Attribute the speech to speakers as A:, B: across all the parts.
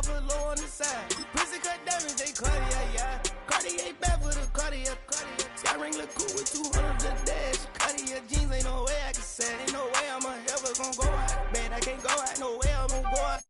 A: for low on the side. Pussy cut diamonds, they Cartier, yeah. Cartier back for the Cartier. Sky ring look cool with 200 the dash. Cartier jeans, ain't no way I can say. Ain't no way I'm ever gonna go out. Man, I can't go out, no way I'm gonna go out.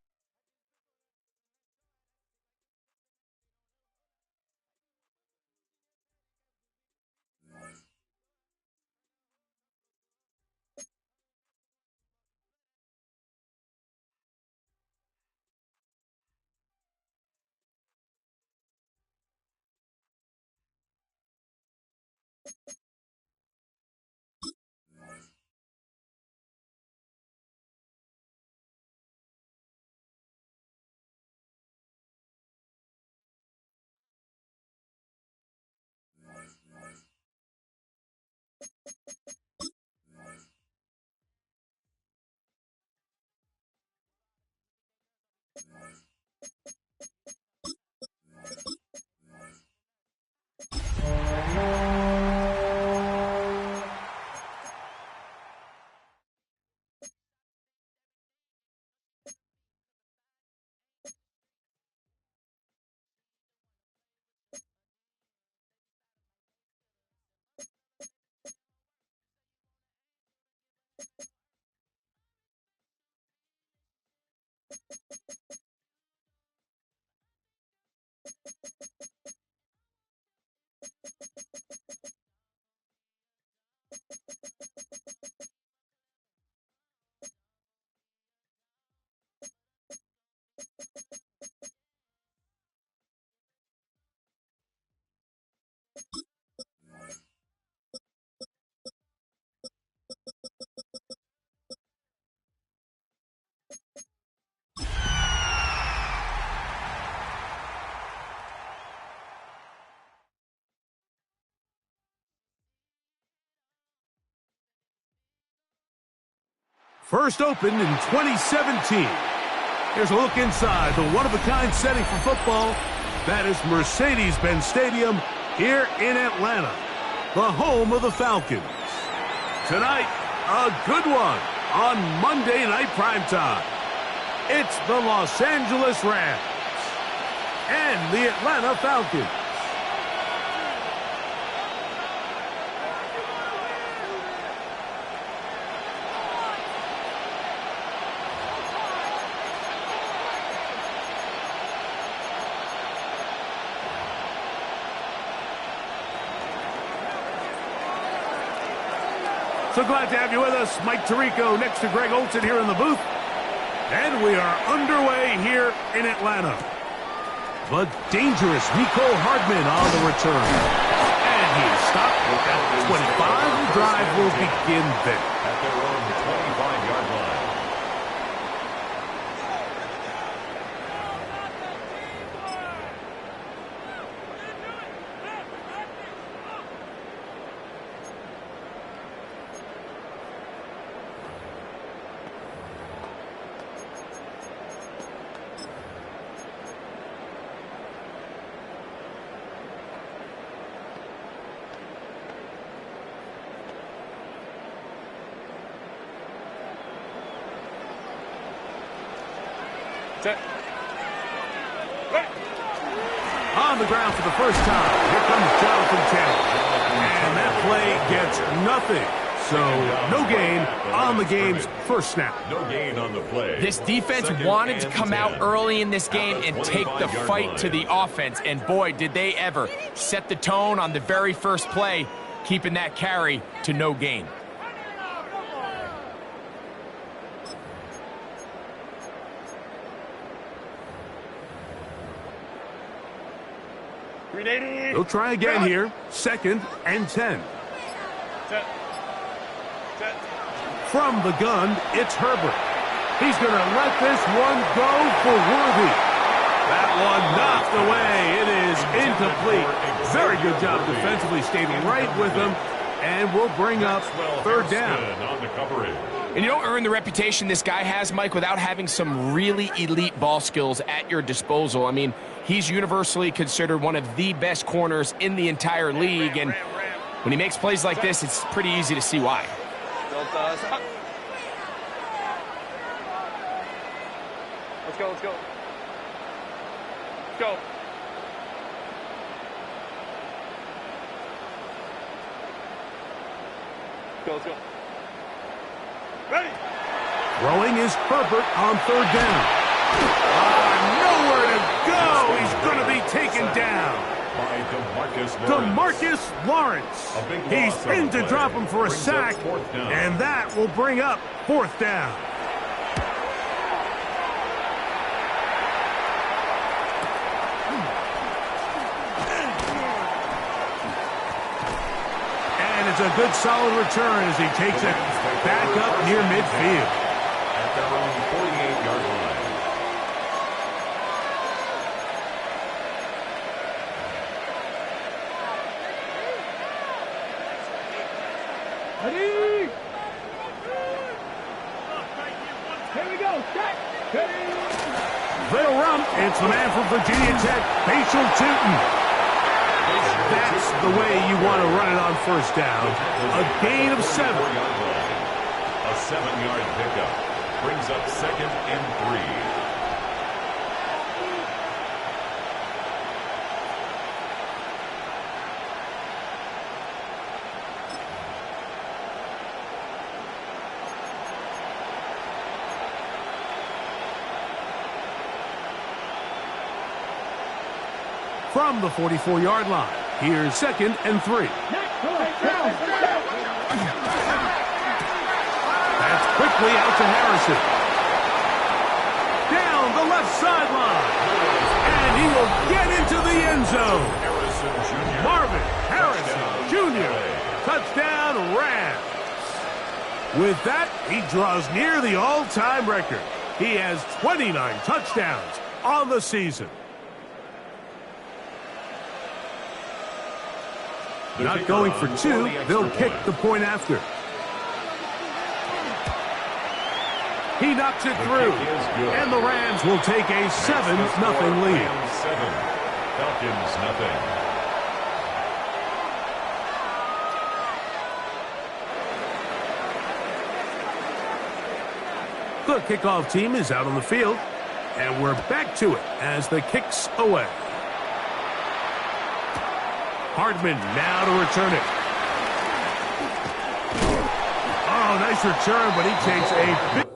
B: First opened in 2017. Here's a look inside the one-of-a-kind setting for football. That is Mercedes-Benz Stadium here in Atlanta, the home of the Falcons. Tonight, a good one on Monday Night Primetime. It's the Los Angeles Rams and the Atlanta Falcons. So glad to have you with us. Mike Tirico next to Greg Olsen here in the booth. And we are underway here in Atlanta. The dangerous Mecole Hardman on the return. And he is stopped at 25. The drive will begin there.
C: At their own 25-yard line.
B: On the ground for the first time, here comes Jonathan Taylor. And that play gets nothing. So, no gain on the game's first snap.
C: No gain on the play.
D: This defense wanted to come out early in this game and take the fight to the offense. And boy, did they ever set the tone on the very first play, keeping that carry to no gain.
B: They'll try again here. 2nd and 10. From the gun, it's Herbert. He's going to let this one go for Worthy. That one knocked away. It is incomplete. Very good job defensively, stayed right with him, and will bring up 3rd down.
D: And you don't earn the reputation this guy has, Mike, without having some really elite ball skills at your disposal. I mean, he's universally considered one of the best corners in the entire league, and when he makes plays like this, it's pretty easy to see why.
E: Let's go.
D: go. Let's go. Ready.
B: Throwing is Herbert on third down. Nowhere to go. He's going to be taken down. DeMarcus Lawrence. He's in to drop him for a sack, and that will bring up fourth down. And it's a good solid return as he takes it back up near midfield.
C: At their own 48-yard line.
B: Ready? Here we go. Little rump. It's the man from Virginia Tech, Facial Tootin. That's the way you want to run it on first down. A gain of 7.
C: A 7-yard pickup brings up 2nd and 3.
B: From the 44-yard line, here's 2nd and 3. That's quickly out to Harrison. Down the left sideline. And he will get into the end zone. Marvin Harrison Jr. Touchdown Rams. With that, he draws near the all-time record. He has 29 touchdowns on the season. Not going for 2, they'll kick the point after. He knocks it through, and the Rams will take a 7-0 lead.
C: 7, Falcons nothing.
B: The kickoff team is out on the field, and we're back to it as the kick's away. Hardman now to return it. Oh, nice return, but he takes a big...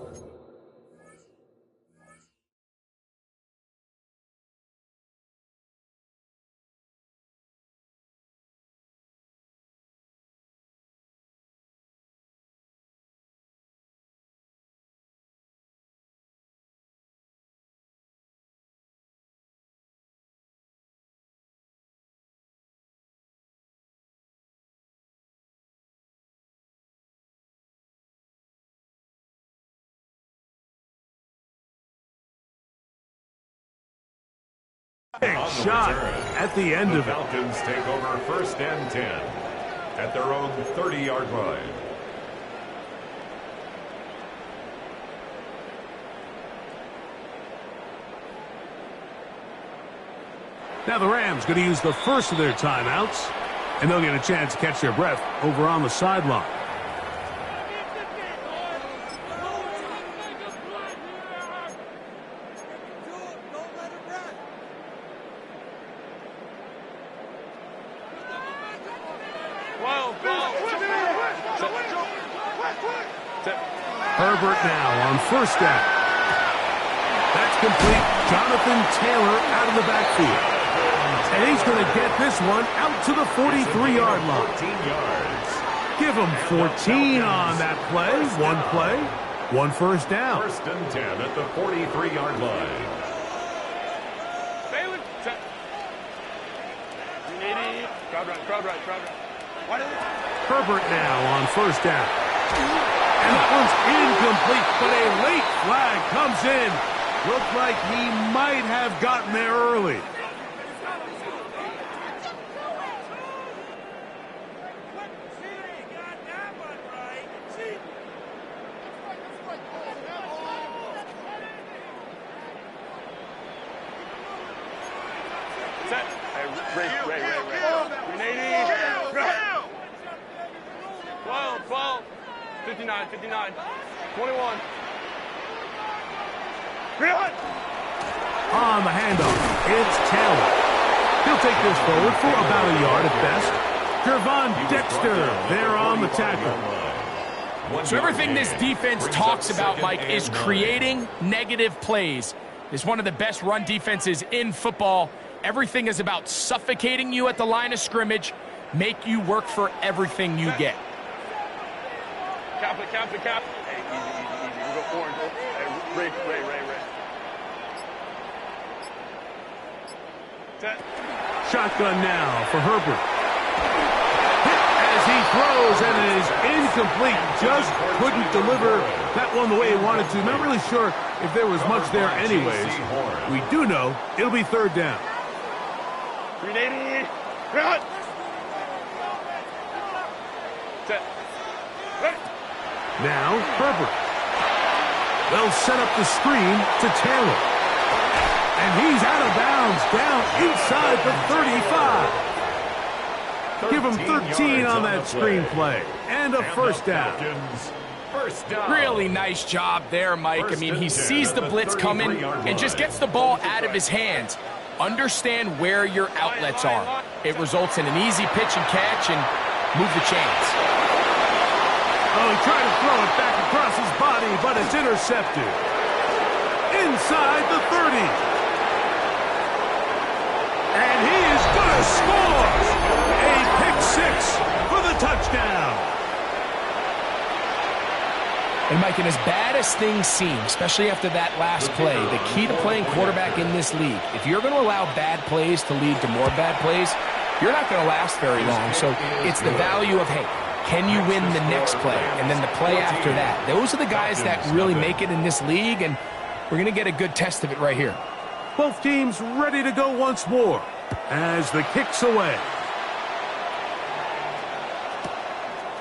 B: Big shot at the end of it.
C: Falcons take over 1st and 10 at their own 30-yard line.
B: Now the Rams going to use the first of their timeouts, and they'll get a chance to catch their breath over on the sideline. Herbert now on first down. That's complete. Jonathan Taylor out of the backfield. And he's going to get this one out to the 43-yard line.
C: 14 yards.
B: Give him 14 on that play. One first down.
C: 1st and 10 at the 43-yard line.
B: Herbert now on first down. And that one's incomplete, but a late flag comes in. Looked like he might have gotten there early.
D: Set. Ray. 12, 59, 21.
B: On on the handoff. It's Taylor. He'll take this forward for about a yard at best. Gervon Dexter there on the tackle.
D: So everything this defense talks about, Mike, is creating negative plays. It's one of the best run defenses in football. Everything is about suffocating you at the line of scrimmage, make you work for everything you get.
E: Cap. Hey, easy. We'll go orange. Hey, Ray. Set.
B: Shotgun now for Herbert. As he throws, and it is incomplete. Just couldn't deliver that one the way he wanted to. Not really sure if there was much there anyways. We do know it'll be third down.
E: 380. Run. Set. Right.
B: Now Herbert. They'll set up the screen to Taylor. And he's out of bounds, down inside the 35. Give him 13 on that screenplay. And a first down.
D: Really nice job there, Mike. I mean, he sees the blitz coming and just gets the ball out of his hands. Understand where your outlets are. It results in an easy pitch and catch and move the chains.
B: Oh, he tried to throw it back across his body, but it's intercepted. Inside the 30. And he is going to score. A pick six for the touchdown.
D: And Mike, and as bad as things seem, especially after that last play, the key to playing quarterback in this league, if you're going to allow bad plays to lead to more bad plays, you're not going to last very long. So it's the value of, hey, can you win the next play? And then the play after that. Those are the guys that really make it in this league, and we're going to get a good test of it right here.
B: Both teams ready to go once more as the kick's away.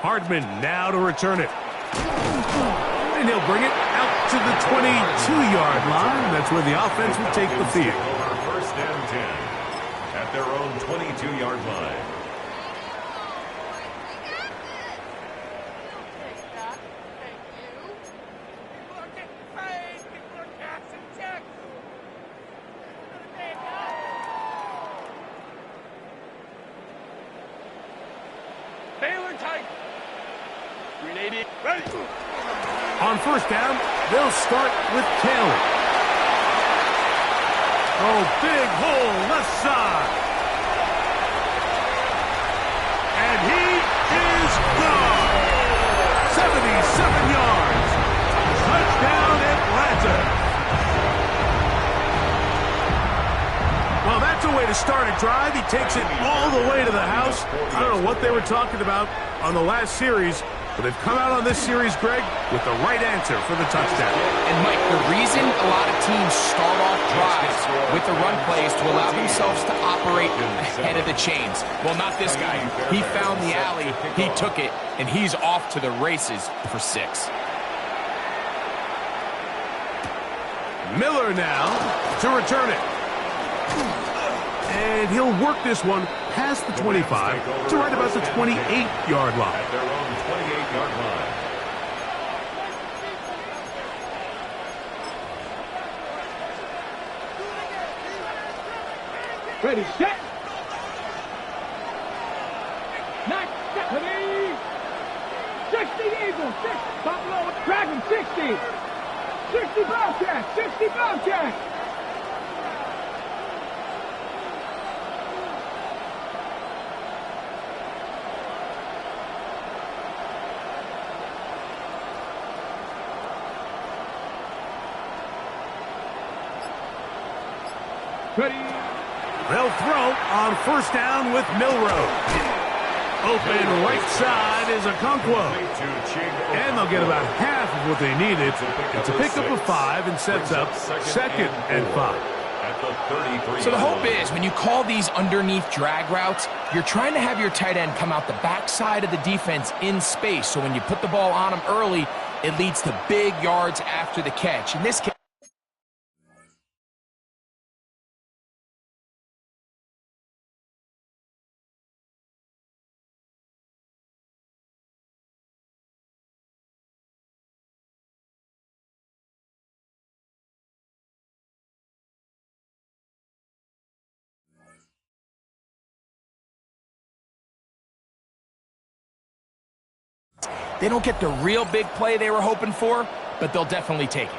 B: Hardman now to return it. And he'll bring it out to the 22-yard line. That's where the offense will take the field.
C: First and 10 at their own 22-yard line.
E: Taylor tight. 380. Ready.
B: On first down, they'll start with Taylor. Oh, big hole left side. And he is gone. 77 yards. Touchdown, Atlanta. Well, that's a way to start a drive. He takes it all the way to the house. I don't know what they were talking about on the last series, but they've come out on this series, Greg, with the right answer for the touchdown.
D: And, Mike, the reason a lot of teams start off drives with the run plays to allow themselves to operate ahead of the chains. Well, not this guy. He found the alley, he took it, and he's off to the races for 6.
B: Miller now to return it. And he'll work this one past the 25 to right about the 28-yard line.
C: At their own 28-yard line.
E: Ready, set. Nice, ready. 60 Eagles, 6, Buffalo, Dragon, 60. 60 Bobcats, 60 Bobcats. Ready.
B: They'll throw on first down with Milrow. Open right side is Okonkwo. And they'll get about half of what they needed. It's a pickup of 5 and sets up second and 5.
D: So the hope is when you call these underneath drag routes, you're trying to have your tight end come out the backside of the defense in space. So when you put the ball on him early, it leads to big yards after the catch. In this case, They don't get the real big play they were hoping for, but they'll definitely take it.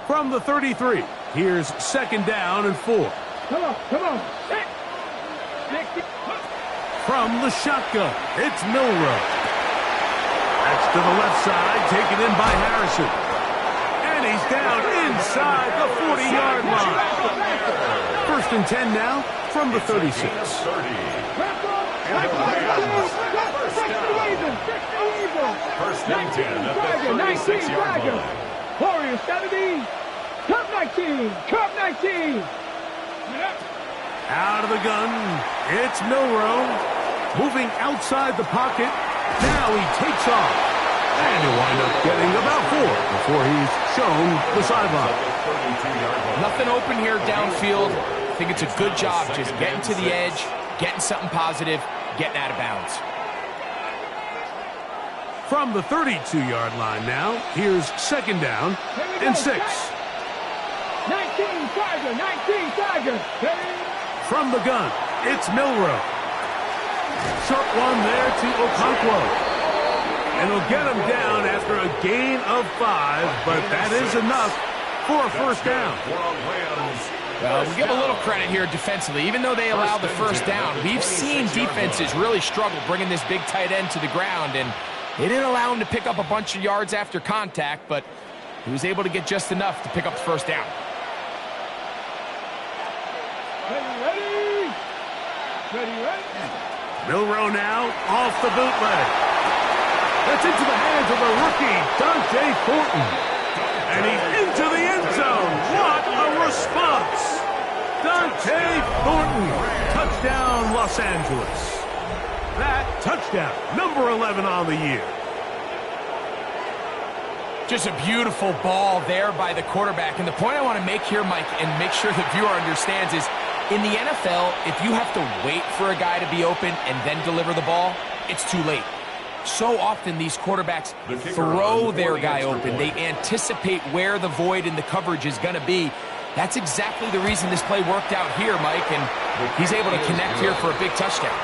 B: From the 33, here's 2nd down and 4.
E: Come on. Set.
B: From the shotgun, it's Milroe. That's to the left side, taken in by Harrison. And he's down inside the 40-yard line. 1st and 10 now from the 36.
C: First and 10 at the 36-yard line.
E: Warriors got to be Cup 19.
B: Out of the gun, it's Milroe. Moving outside the pocket. Now he takes off. And he'll wind up getting about 4 before he's shown the sideline.
D: Nothing open here downfield. I think it's a good job just getting to the edge, getting something positive, getting out of bounds.
B: From the 32-yard line now, here's 2nd down and 6.
E: 19 Tiger.
B: From the gun, it's Milroe. Short one there to Okonkwo. And he'll get him down after a gain of 5, but that is enough for a 1st down.
D: Well, we give a little credit here defensively. Even though they allowed the 1st down, we've seen defenses really struggle bringing this big tight end to the ground, and they didn't allow him to pick up a bunch of yards after contact, but he was able to get just enough to pick up the 1st down.
E: Ready.
B: Milroe now off the bootleg. That's into the hands of the rookie, Dante Thornton. And he's into the end zone. What a response. Dante Thornton. Touchdown, Los Angeles. That touchdown, number 11 on the year.
D: Just a beautiful ball there by the quarterback. And the point I want to make here, Mike, and make sure the viewer understands is, in the NFL, if you have to wait for a guy to be open and then deliver the ball, it's too late. So often these quarterbacks throw their guy open. They anticipate where the void in the coverage is going to be. That's exactly the reason this play worked out here, Mike, and he's able to connect here for a big touchdown.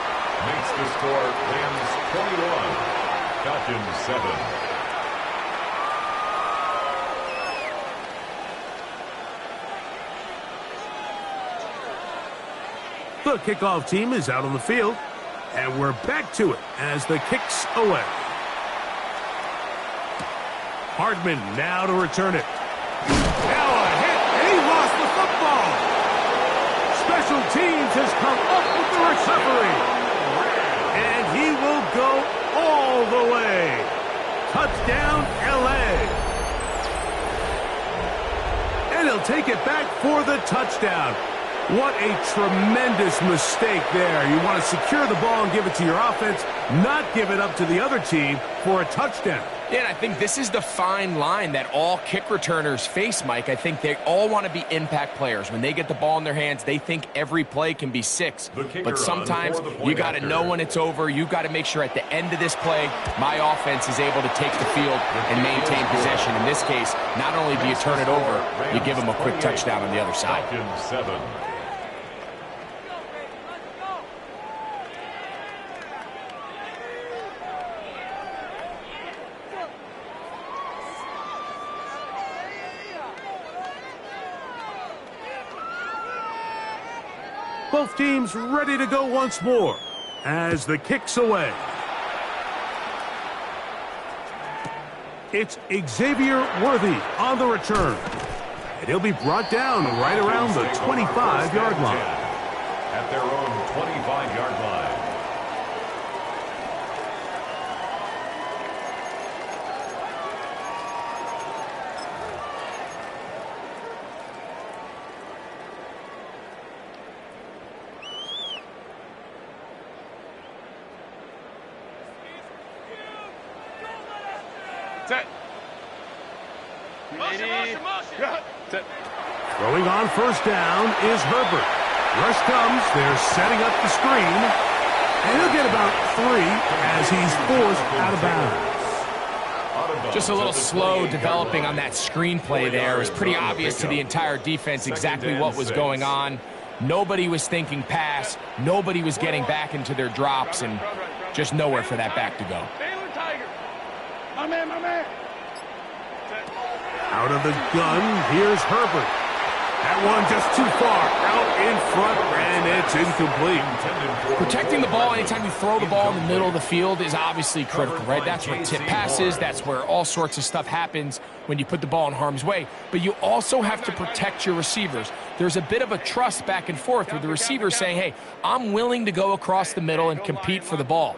C: Makes the score Rams 21, Falcons 7.
B: The kickoff team is out on the field, and we're back to it as the kick's away. Hardman now to return it. Now a hit, and he lost the football. Special teams has come up with the recovery, and he will go all the way. Touchdown, L.A. And he'll take it back for the touchdown. What a tremendous mistake there. You want to secure the ball and give it to your offense, not give it up to the other team for a touchdown.
D: Yeah, and I think this is the fine line that all kick returners face, Mike. I think they all want to be impact players. When they get the ball in their hands, they think every play can be 6. But sometimes you got to know when it's over. You got to make sure at the end of this play, my offense is able to take the field and maintain possession. In this case, not only do you turn it over, you give them a quick touchdown on the other side.
C: Falcons 7.
B: Both teams ready to go once more as the kick's away. It's Xavier Worthy on the return. And he'll be brought down right around the 25-yard line.
C: At their own 25-yard line.
B: Throwing on 1st down is Herbert. Rush comes. They're setting up the screen. And he'll get about 3 as he's forced out of bounds.
D: Just a little slow developing on that screenplay there. It was pretty obvious to the entire defense exactly what was going on. Nobody was thinking pass. Nobody was getting back into their drops, and just nowhere for that back to go.
E: My man.
B: Out of the gun, here's Herbert. That one just too far out in front, and it's incomplete.
D: Protecting the ball anytime you throw the ball in the middle of the field is obviously critical, right? That's where tip passes, that's where all sorts of stuff happens when you put the ball in harm's way. But you also have to protect your receivers. There's a bit of a trust back and forth with the receiver saying, hey, I'm willing to go across the middle and compete for the ball.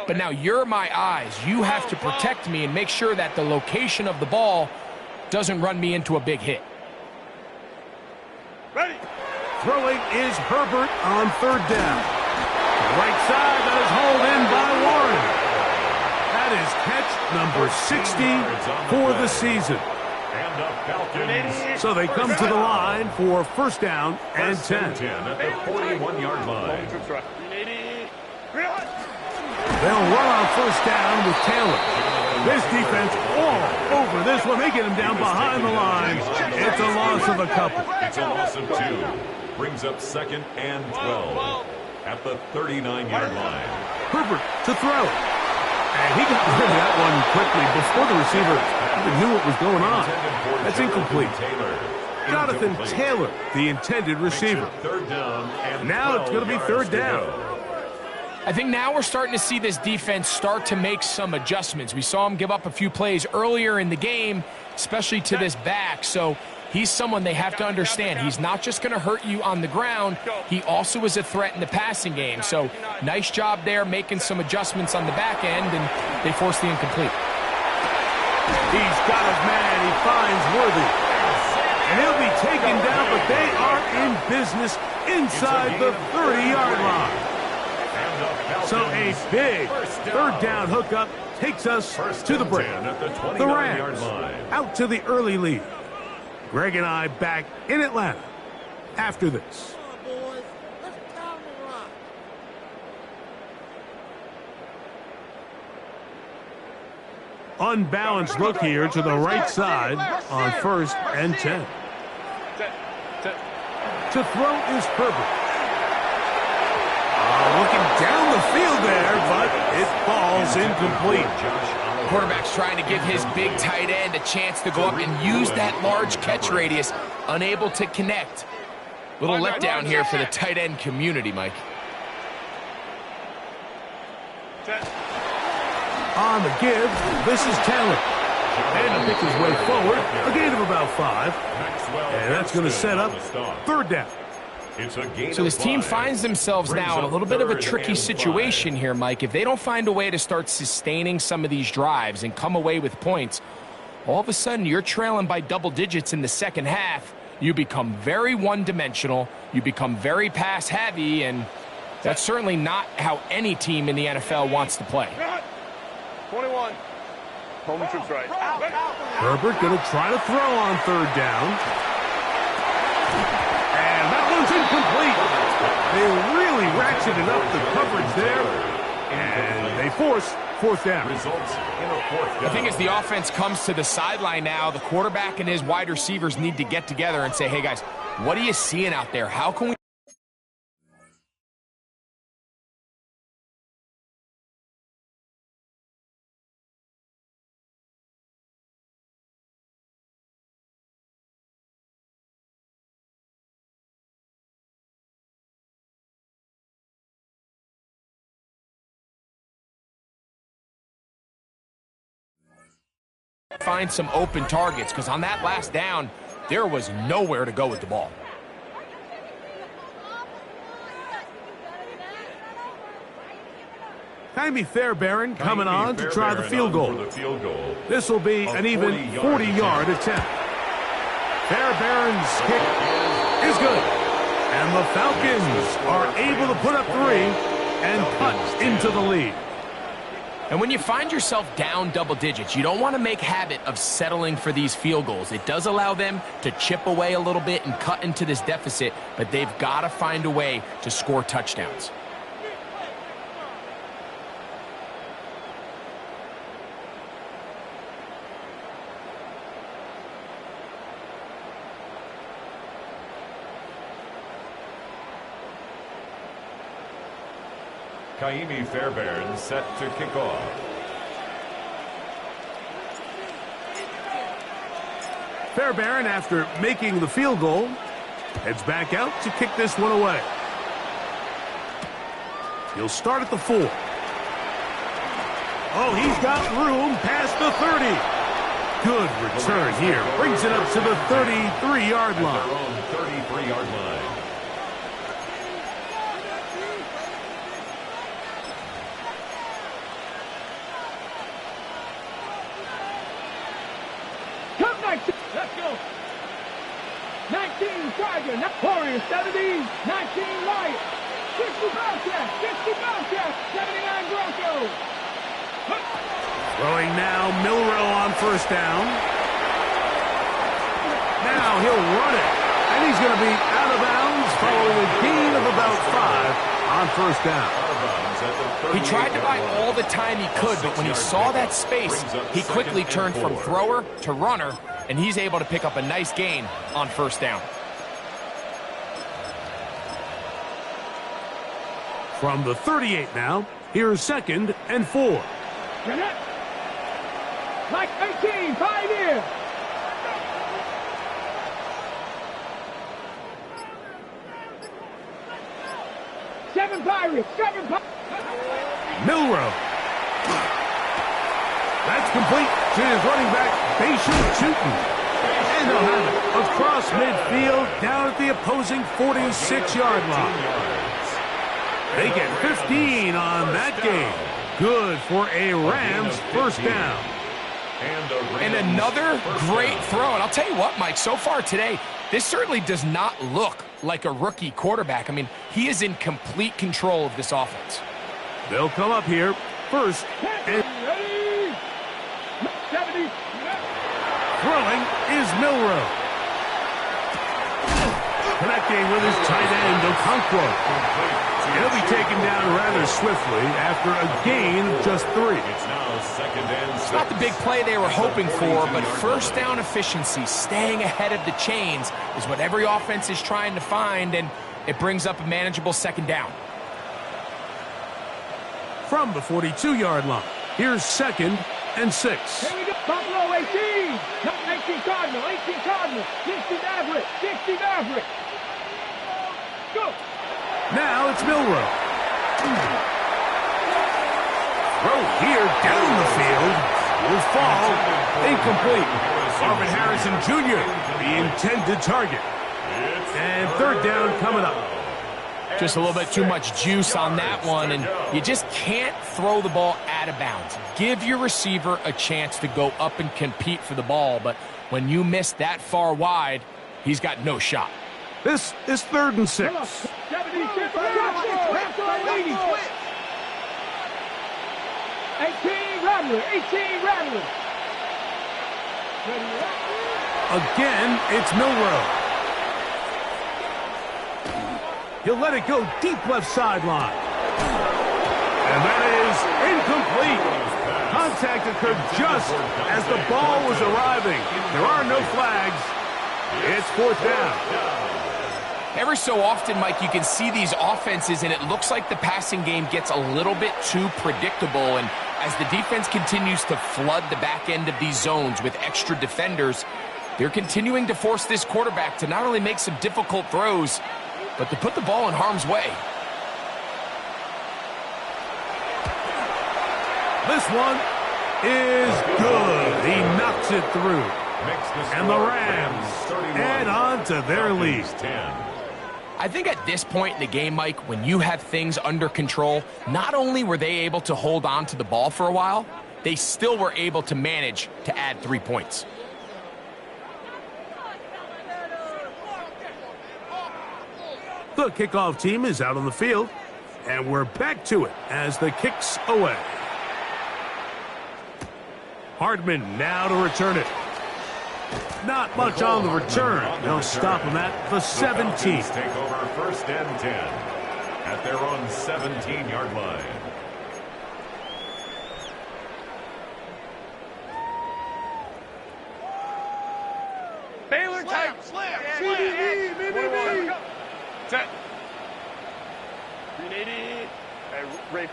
D: But now you're my eyes. You have to protect me and make sure that the location of the ball doesn't run me into a big hit.
E: Ready.
B: Throwing is Herbert on third down. Right side, that is hauled in by Warren. That is catch number 60 for the season.
C: And the Falcons.
B: So they come to the line for first down and 10.
C: At the 41-yard line.
B: They'll run on first down with Taylor. This defense all over this one. They get him down behind the line. It's a loss of a couple.
C: It's a loss of 2. Brings up second and 12 at the 39-yard line.
B: Herbert to throw. And he got rid of that one quickly before the receiver even knew what was going on. That's incomplete. Jonathan Taylor, the intended receiver.
C: Third down, and
B: Now it's going to be third down.
D: I think now we're starting to see this defense start to make some adjustments. We saw him give up a few plays earlier in the game, especially to this back. So he's someone they have to understand. He's not just going to hurt you on the ground. He also is a threat in the passing game. So nice job there making some adjustments on the back end, and they force the incomplete.
B: He's got his man. He finds Worthy. And he'll be taken down, but they are in business inside the 30-yard line. So a big third down hookup takes us to the break. The Rams out to the early lead. Greg and I back in Atlanta after this. Unbalanced look here to the right side on first and 10. To throw is Herbert. Looking down the field there, but it falls incomplete.
D: Quarterback's trying to give his big tight end a chance to go up and use that large catch radius, unable to connect. Little letdown here for the tight end community, Mike.
B: On the give, this is Taylor. And to pick his way forward, a gain of about 5. And that's going to set up third down.
D: So this team finds themselves now in a little bit of a tricky situation here, Mike. If they don't find a way to start sustaining some of these drives and come away with points, all of a sudden you're trailing by double digits in the second half. You become very one-dimensional. You become very pass-heavy, and that's certainly not how any team in the NFL wants to play.
E: 21. Home troops right.
B: Herbert going to try to throw on third down. And that one's incomplete. They really ratcheted up the coverage there, and they force fourth down.
D: I think as the offense comes to the sideline now, the quarterback and his wide receivers need to get together and say, hey, guys, what are you seeing out there? How can we find some open targets? Because on that last down, there was nowhere to go with the ball.
B: Jaime Fairbairn coming on to try the field goal. This will be an even 40-yard attempt. Fairbairn's kick is good. And the Falcons are able to put up 3 and cut into the lead.
D: And when you find yourself down double digits, you don't want to make habit of settling for these field goals. It does allow them to chip away a little bit and cut into this deficit, but they've got to find a way to score touchdowns.
C: Kaimi Fairbairn set to kick off.
B: Fairbairn, after making the field goal, heads back out to kick this one away. He'll start at the 4. Oh, he's got room past the 30. Good return here. Brings it up to the 33-yard line.
C: Their own 33-yard line.
E: Let's go. 19 Tiger, Warriors 70, 19 Lions, 60 Bobcats, 79 Broncos.
B: Throwing now, Milrow on first down. Now he'll run it, and he's going to be out of bounds following a gain of about 5 on first down.
D: He tried to buy all the time he could, but when he saw that space, he quickly turned from thrower to runner, and he's able to pick up a nice gain on first down.
B: From the 38 now, here's 2nd and 4.
E: Like 18, 5 here. Seven Pirates.
B: Milrow. That's complete to his running back, Bashan Chutin. And they'll have it across midfield down at the opposing 46-yard line. They get 15 on that game. Good for a Rams first down.
D: And another great throw. And I'll tell you what, Mike, so far today, this certainly does not look like a rookie quarterback. I mean, he is in complete control of this offense.
B: They'll come up here first. And throwing is Milrow. Connecting with his tight end, Okonkwo. He'll be taken down rather swiftly after a gain of just 3.
C: It's now 2nd and 6.
D: It's not the big play they were hoping for, but first down efficiency, staying ahead of the chains, is what every offense is trying to find, and it brings up a manageable 2nd down.
B: From the 42-yard line, here's 2nd and 6.
E: Here we go. Buffalo 18. 18 Cardinal. 18 Cardinal. 60 Maverick. Go.
B: Now it's Milrow. Throw here down the field. Will fall. Incomplete. Marvin Harrison Jr., the intended target. And 3rd down coming up.
D: Just a little bit too much juice on that one, and you just can't throw the ball out of bounds. Give your receiver a chance to go up and compete for the ball, but when you miss that far wide, he's got no shot.
B: This is 3rd and 6.
E: 18 Rattler.
B: Again, it's Milrow. He'll let it go deep left sideline. And that is incomplete. Contact occurred just as the ball was arriving. There are no flags. It's 4th down.
D: Every so often, Mike, you can see these offenses, and it looks like the passing game gets a little bit too predictable. And as the defense continues to flood the back end of these zones with extra defenders, they're continuing to force this quarterback to not only make some difficult throws, but to put the ball in harm's way.
B: This one is good. He knocks it through. And the Rams add on to their lead.
D: I think at this point in the game, Mike, when you have things under control, not only were they able to hold on to the ball for a while, they still were able to manage to add 3 points.
B: The kickoff team is out on the field, and we're back to it as the kick's away. Hardman now to return it. Not much on the return. They'll stop him at the 17.
C: Take over 1st and 10 at their own 17-yard line.
D: Baylor tight.
E: Slam.
D: Set. 380.
F: Hey, Ray.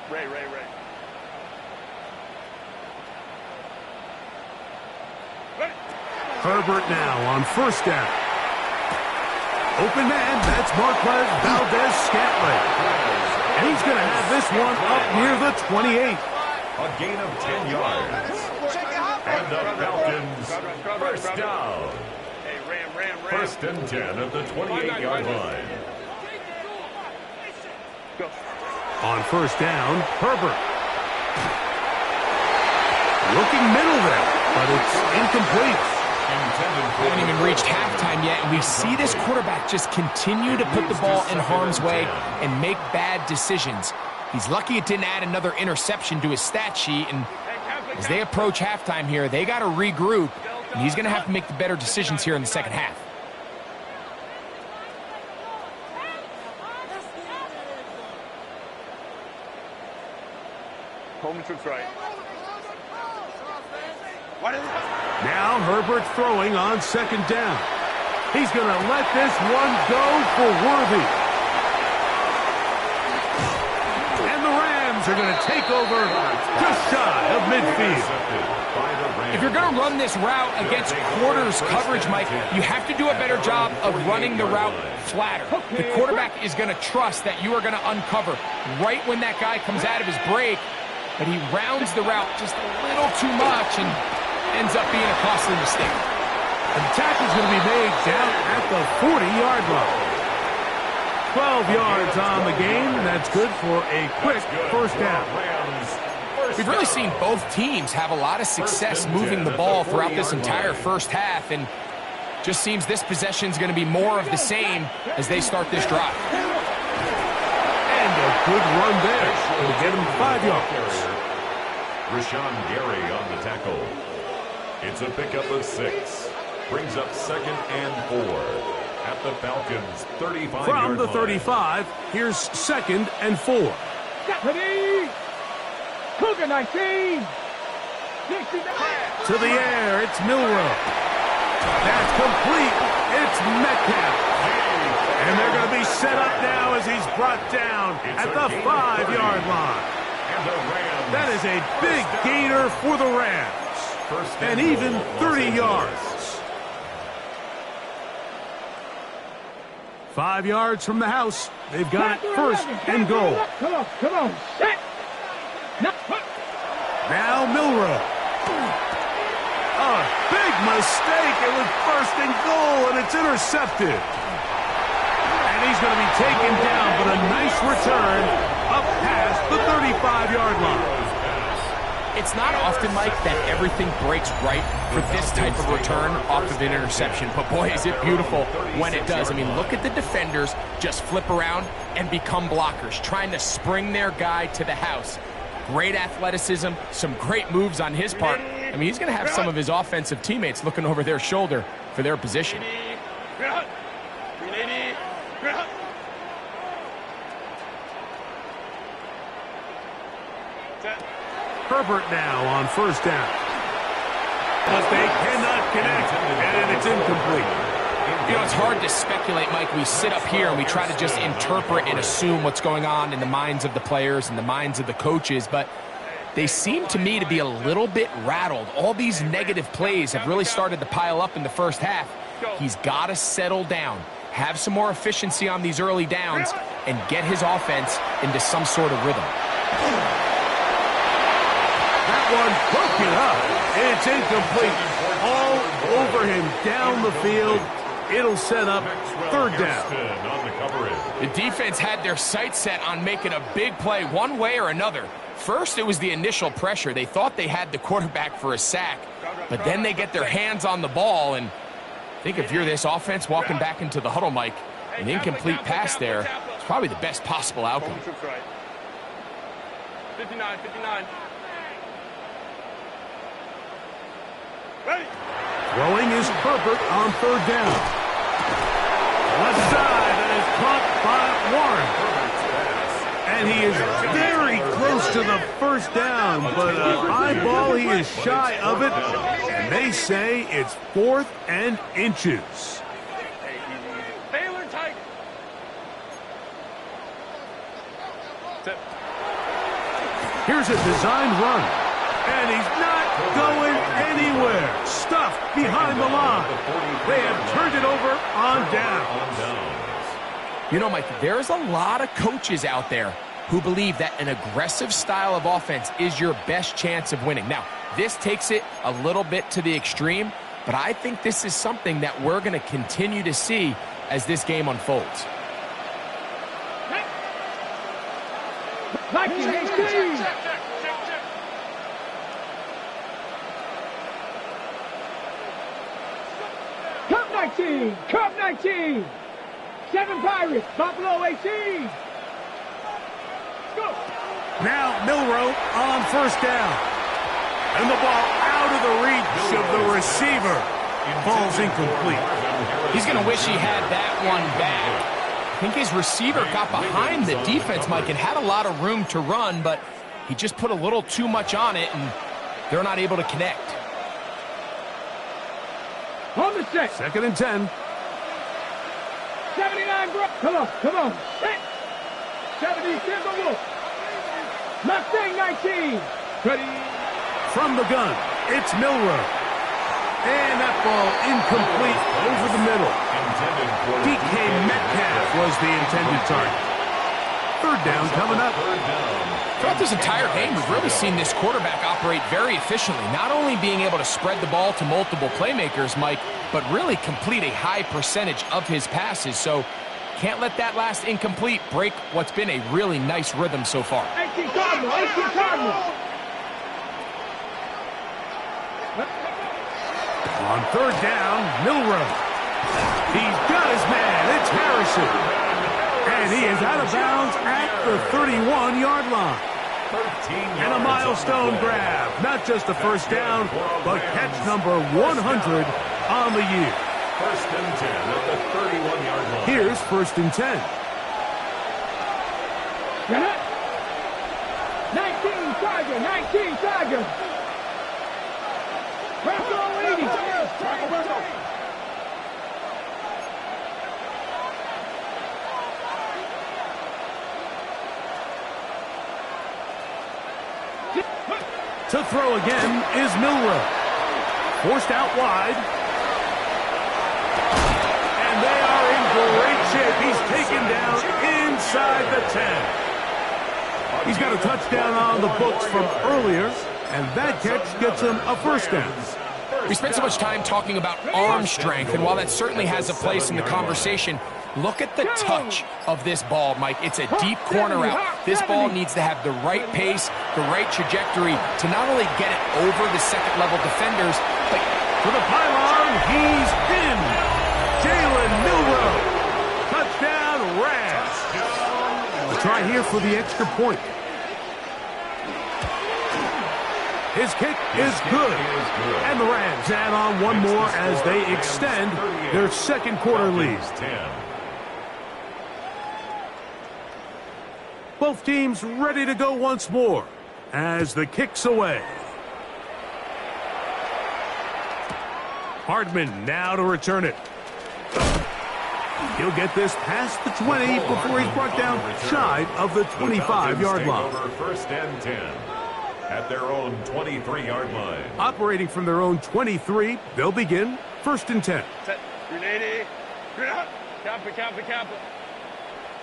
B: Herbert now on first down. Open man, that's Marquez Valdez-Scantling. And he's going to have this one up near the 28.
C: A gain of 10 yards. And the Falcons first down.
F: Hey, Ram.
C: First and 10 at the 28-yard line.
F: Go.
B: On first down, Herbert. Looking middle there, but it's incomplete.
D: Haven't even reached halftime yet, and we see this quarterback just continue to put the ball in harm's way and make bad decisions. He's lucky it didn't add another interception to his stat sheet, and as they approach halftime here, they got to regroup, and he's going to have to make the better decisions here in the second half.
F: Coleman trips right.
B: Now Herbert throwing on second down. He's going to let this one go for Worthy. And the Rams are going to take over just shy of midfield.
D: If you're going to run this route against quarters coverage, Mike, you have to do a better job of running the route flatter. The quarterback is going to trust that you are going to uncover right when that guy comes out of his break, but he rounds the route just a little too much and ends up being a costly mistake.
B: And the tackle's going to be made down at the 40-yard line. 12 yards on the game. That's good for a quick first down.
D: We've really seen both teams have a lot of success moving the ball throughout this entire first half, and just seems this possession is going to be more of the same as they start this drive.
B: And a good run there. Will get him 5 yards.
C: Rashawn Gary on the tackle. It's a pickup of 6. Brings up second and 4 at the Falcons' 35-yard line.
B: From the 35, here's second and 4.
E: Ready? Cougar 19. 69.
B: To the air, it's Milrow. That's complete. It's Metcalf. And they're going to be set up now as he's brought down at the 5-yard line. That is a big gainer for the Rams. And even 30 yards. 5 yards from the house. They've got it first and goal.
E: Come on. Set.
B: Now Milrow. A big mistake. It was first and goal, and it's intercepted. And he's going to be taken down, but a nice return up past the 35-yard line.
D: It's not often, Mike, that everything breaks right for this type of return off of an interception. But, boy, is it beautiful when it does. I mean, look at the defenders just flip around and become blockers, trying to spring their guy to the house. Great athleticism, some great moves on his part. I mean, he's going to have some of his offensive teammates looking over their shoulder for their position.
B: Herbert now on first down. But they cannot connect, and it's incomplete.
D: You know, it's hard to speculate, Mike. We sit up here and we try to just interpret and assume what's going on in the minds of the players and the minds of the coaches, but they seem to me to be a little bit rattled. All these negative plays have really started to pile up in the first half. He's got to settle down, have some more efficiency on these early downs, and get his offense into some sort of rhythm.
B: That one broken up. It's incomplete. All over him down the field. It'll set up third down.
D: The defense had their sights set on making a big play one way or another. First, it was the initial pressure. They thought they had the quarterback for a sack, but then they get their hands on the ball, and I think if you're this offense walking back into the huddle, Mike, an incomplete pass there is probably the best possible outcome.
F: 59.
B: Throwing is Herbert on third down. Left side, and is caught by Warren. And he is very close to the first down, but high ball, he is shy of it. And they say it's 4th and inches.
F: Baylor tight.
B: Here's a designed run. And he's not going anywhere. Stuffed behind the line. They have turned it over on downs.
D: You know, Mike, there's a lot of coaches out there who believe that an aggressive style of offense is your best chance of winning. Now, this takes it a little bit to the extreme, but I think this is something that we're going to continue to see as this game unfolds.
E: Like Cup 19, Cup 19. 7 Pirates, Buffalo 18. Go.
B: Now Milroe on first down. And the ball out of the reach of the receiver. Ball's incomplete.
D: He's going to wish he had that one back. I think his receiver got behind the defense, Mike, and had a lot of room to run, but he just put a little too much on it, and they're not able to connect.
E: On the set.
B: 2nd and 10.
E: 79, bro. Come on. Hit. 70, Timberwolves. Mustang 19. Ready.
B: From the gun, it's Milroe. And that ball incomplete over the middle. DK Metcalf was the intended target. 3rd down coming up.
D: Throughout this entire game, we've really seen this quarterback operate very efficiently, not only being able to spread the ball to multiple playmakers, Mike, but really complete a high percentage of his passes. So can't let that last incomplete break what's been a really nice rhythm so far.
E: 18 Cardinals, 18 Cardinals.
B: On 3rd down, Milroe. He's got his man. It's Harrison. And he is out of bounds at the 31-yard line. And a milestone grab. Not just a first down, but catch number 100 on the year.
C: 1st and 10 at the 31-yard line.
B: Here's 1st and 10.
E: 19 Tiger. Bravo 80.
B: To throw again is Milroe. Forced out wide. And they are in great shape. He's taken down inside the 10. He's got a touchdown on the books from earlier, and that catch gets him a first down.
D: We spent so much time talking about arm strength, and while that certainly has a place in the conversation, look at the touch of this ball, Mike. It's a deep corner route. This ball needs to have the right pace, the right trajectory to not only get it over the second-level defenders, but
B: to the pylon, he's in. Jalen Milroe. Touchdown, Rams. A try here for the extra point. His kick is good. And the Rams add on one more as they extend their second quarter lead. Both teams ready to go once more as the kick's away. Hardman now to return it. He'll get this past the 20 before he's brought down shy of the 25-yard line.
C: 1st and 10 at their own 23-yard line.
B: Operating from their own 23, they'll begin 1st and 10.
F: Set. Grenade. Grenade. Camp.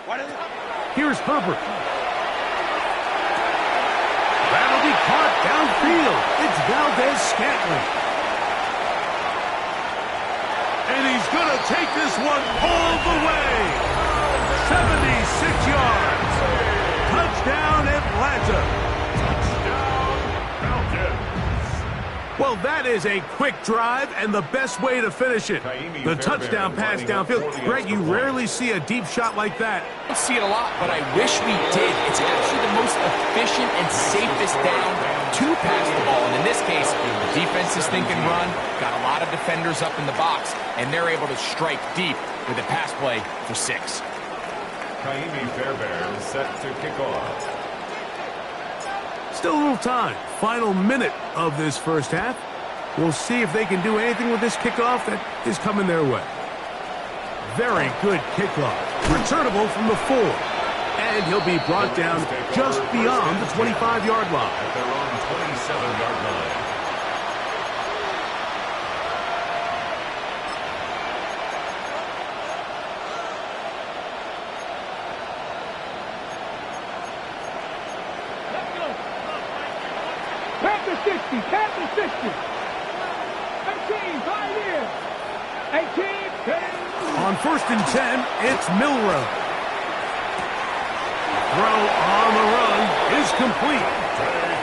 F: What is it?
B: Here's Herbert. That'll be caught downfield. It's Valdez-Scantling. And he's going to take this one all the way. 76 yards. Touchdown, Atlanta. Well, that is a quick drive and the best way to finish it. The touchdown pass downfield. Greg, you rarely see a deep shot like that.
D: I don't see it a lot, but I wish we did. It's actually the most efficient and safest down to pass the ball. And in this case, the defense is thinking run, got a lot of defenders up in the box, and they're able to strike deep with a pass play for 6.
C: Kaimi Fairbairn set to kick off.
B: Still a little time. Final minute of this first half. We'll see if they can do anything with this kickoff that is coming their way. Very good kickoff. Returnable from the 4. And he'll be brought down just beyond the 25-yard line.
C: At their own 27-yard line.
E: Panther 60, Panther 60. 18, 5 years. 18, 10.
B: On 1st and 10, it's Milrow. Throw on the run is complete.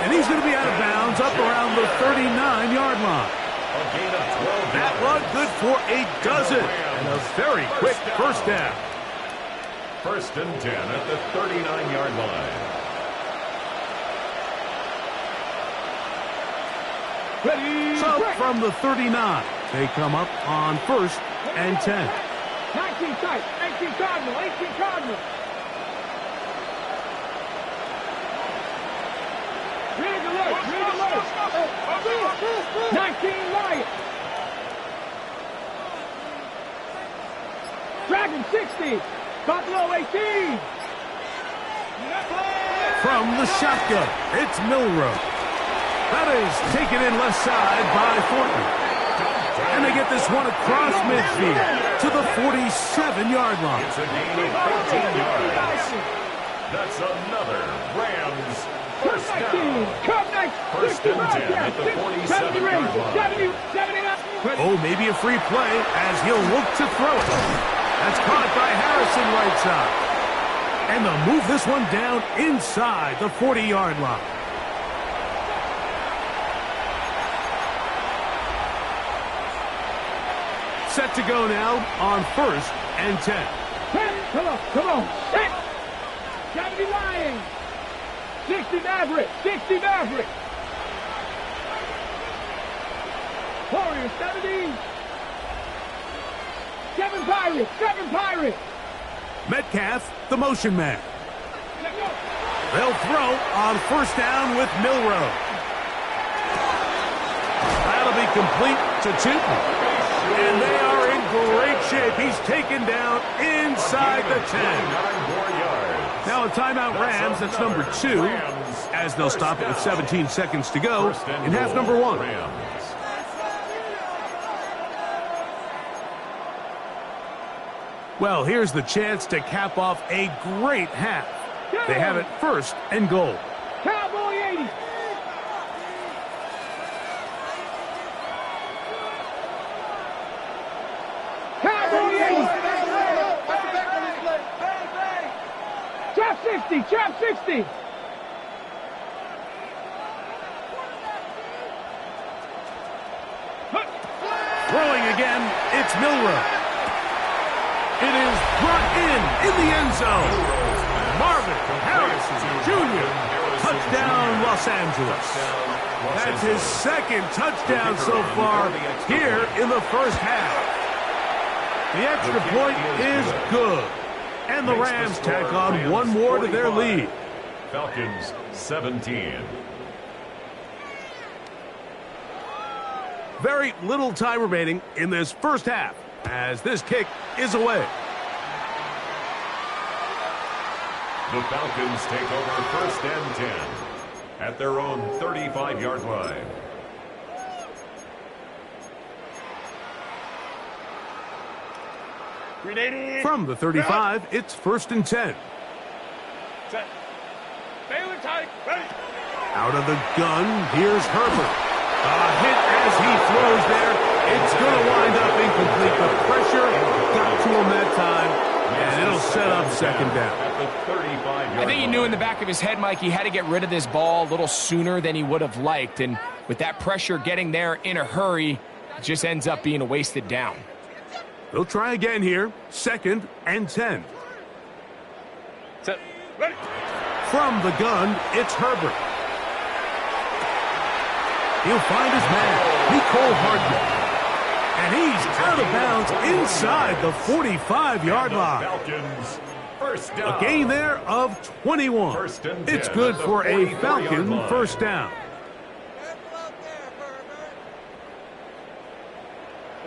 B: And he's going to be out of bounds up around the 39-yard line.
C: A gain of 12
B: That run good for a dozen. And a very quick first down.
C: 1st and 10 at the 39-yard line.
E: Ready,
B: So
E: break.
B: from the 39, they come up on 1st and 10.
E: 19 tight, 18 Cardinal, 18 Cardinal. Rig alert, rig alert. 19 Lion. Dragon 60, Buffalo 18.
B: From the shotgun, it's Milrow. That is taken in left side by Fortney. And they get this one across midfield to the 47-yard line.
C: It's a gain of 13 yards. That's another Rams first down.
E: Come next.
C: 1st and 10 at the 47-yard line.
B: Oh, maybe a free play as he'll look to throw it. That's caught by Harrison right side. And they'll move this one down inside the 40-yard line. Set to go now on 1st and 10.
E: Come on, come on. Set. 70 Lions. 60 Maverick, 60 Maverick. Warriors 70. 7 Pirates, 7 Pirates.
B: Metcalf, the motion man. They'll throw on 1st down with Milrow. That'll be complete to Tootin. And they are in great shape. He's taken down inside the 10. Now a timeout Rams, that's number 2, as they'll stop it with 17 seconds to go in half number 1. Well, here's the chance to cap off a great half. They have it 1st and goal.
E: Cowboy 80. Cowboy 80. Trap 60, trap 60.
B: Throwing again, it's Milrow. It is brought in the end zone. Marvin Harrison Jr. Touchdown, Los Angeles. That's his 2nd touchdown so far here in the first half. The extra point is good. And the Rams tack on one more to their lead.
C: Falcons 17.
B: Very little time remaining in this first half as this kick is away.
C: The Falcons take over 1st and 10 at their own 35-yard line.
B: From the 35, it's 1st and 10.
F: Set. Baylor tight. Ready.
B: Out of the gun, here's Herbert. A hit as he throws there. It's going to wind up incomplete. The pressure got to him that time, and it'll set up 2nd down.
D: I think he knew in the back of his head, Mike, he had to get rid of this ball a little sooner than he would have liked. And with that pressure getting there in a hurry, it just ends up being a wasted down.
B: They'll try again here. 2nd and 10.
F: Set. Ready.
B: From the gun, it's Herbert. He'll find his man, Nicole Hardman. And he's out of bounds inside the 45-yard line.
C: Falcons first down.
B: A gain there of 21.
C: 1st and 10
B: It's good
C: at the
B: for a
C: 44-yard
B: Falcon
C: line.
B: first down.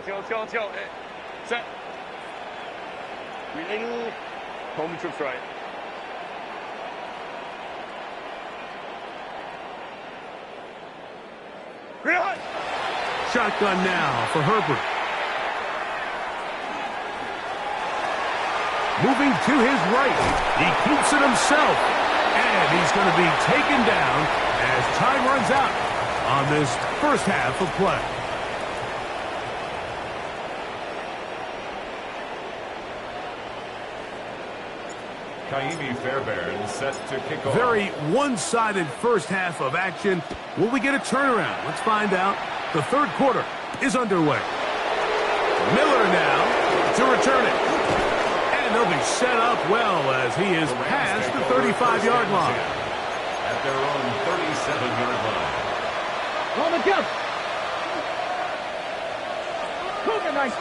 F: Let's go. Set. Ready. Home trips right.
B: Shotgun now for Herbert. Moving to his right. He keeps it himself. And he's going to be taken down as time runs out on this first half of play.
C: Kaimi Fairbairn set to kick off.
B: Very one-sided first half of action. Will we get a turnaround? Let's find out. The third quarter is underway. Miller now to return it. And they'll be set up well as he is past the 35-yard line.
C: At their own 37-yard line.
E: On the jump. Cougar nice.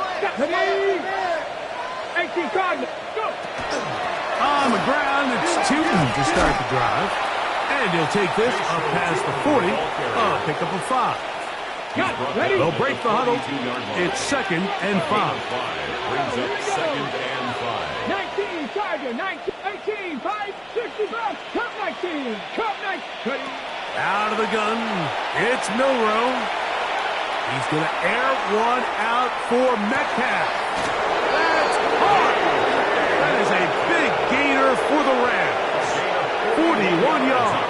E: 18 Cardinals. Go.
B: On the ground, it's Tootin to start the drive. And he'll take this up past the 40. Pick up a 5.
E: Ready?
B: They'll break the huddle. It's 2nd and 5.
C: Brings up 2nd and 5.
E: 19, Tiger, 19, 18, 5, 65, Cup 19, Cup 19.
B: Out of the gun, it's Milrow. He's going to air one out for Metcalf. That's hard. That is a big gainer for the Rams. 41 yards.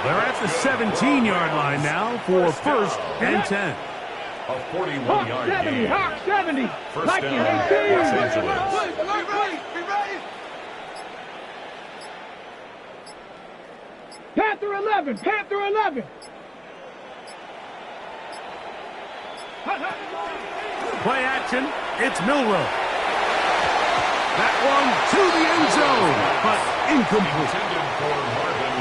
B: They're at the 17-yard line now for 1st and 10.
C: A 41-yard gain.
E: Hawk 70,
C: First
E: Nike
C: down,
E: 18.
C: Los Angeles.
A: Be ready.
E: Panther 11, Panther 11.
B: Play action, it's Milrow. That one to the end zone, but incomplete.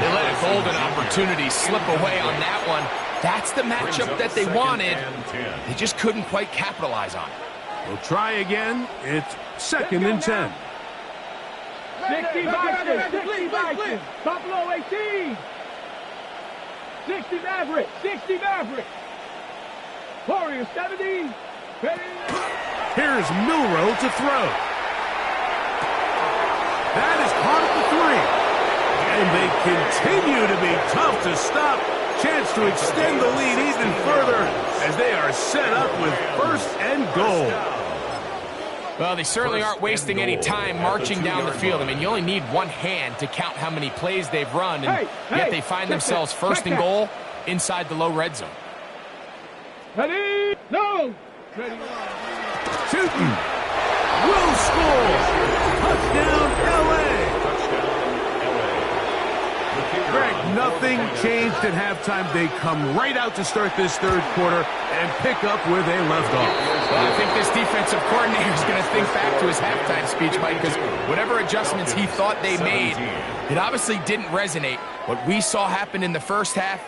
D: They let a golden opportunity slip away on that one. That's the matchup that they wanted. They just couldn't quite capitalize on it.
B: We'll try again. It's 2nd and 10.
E: 60 Vikings, Buffalo 18. 60 Maverick, 60 Maverick. Warriors 70.
B: Here's Milrow to throw. That is caught at the 3. And they continue to be tough to stop. Chance to extend the lead even further as they are set up with 1st and goal.
D: Well, they certainly aren't wasting any time marching down the field. I mean, you only need one hand to count how many plays they've run, and yet they find themselves 1st and goal inside the low red zone.
E: Ready? No! Ready?
B: Tootin will score. Touchdown, L.A. Greg, nothing changed at halftime. They come right out to start this third quarter and pick up where they left off.
D: Well, I think this defensive coordinator is going to think back to his halftime speech, Mike, because whatever adjustments he thought they made, it obviously didn't resonate. What we saw happen in the first half,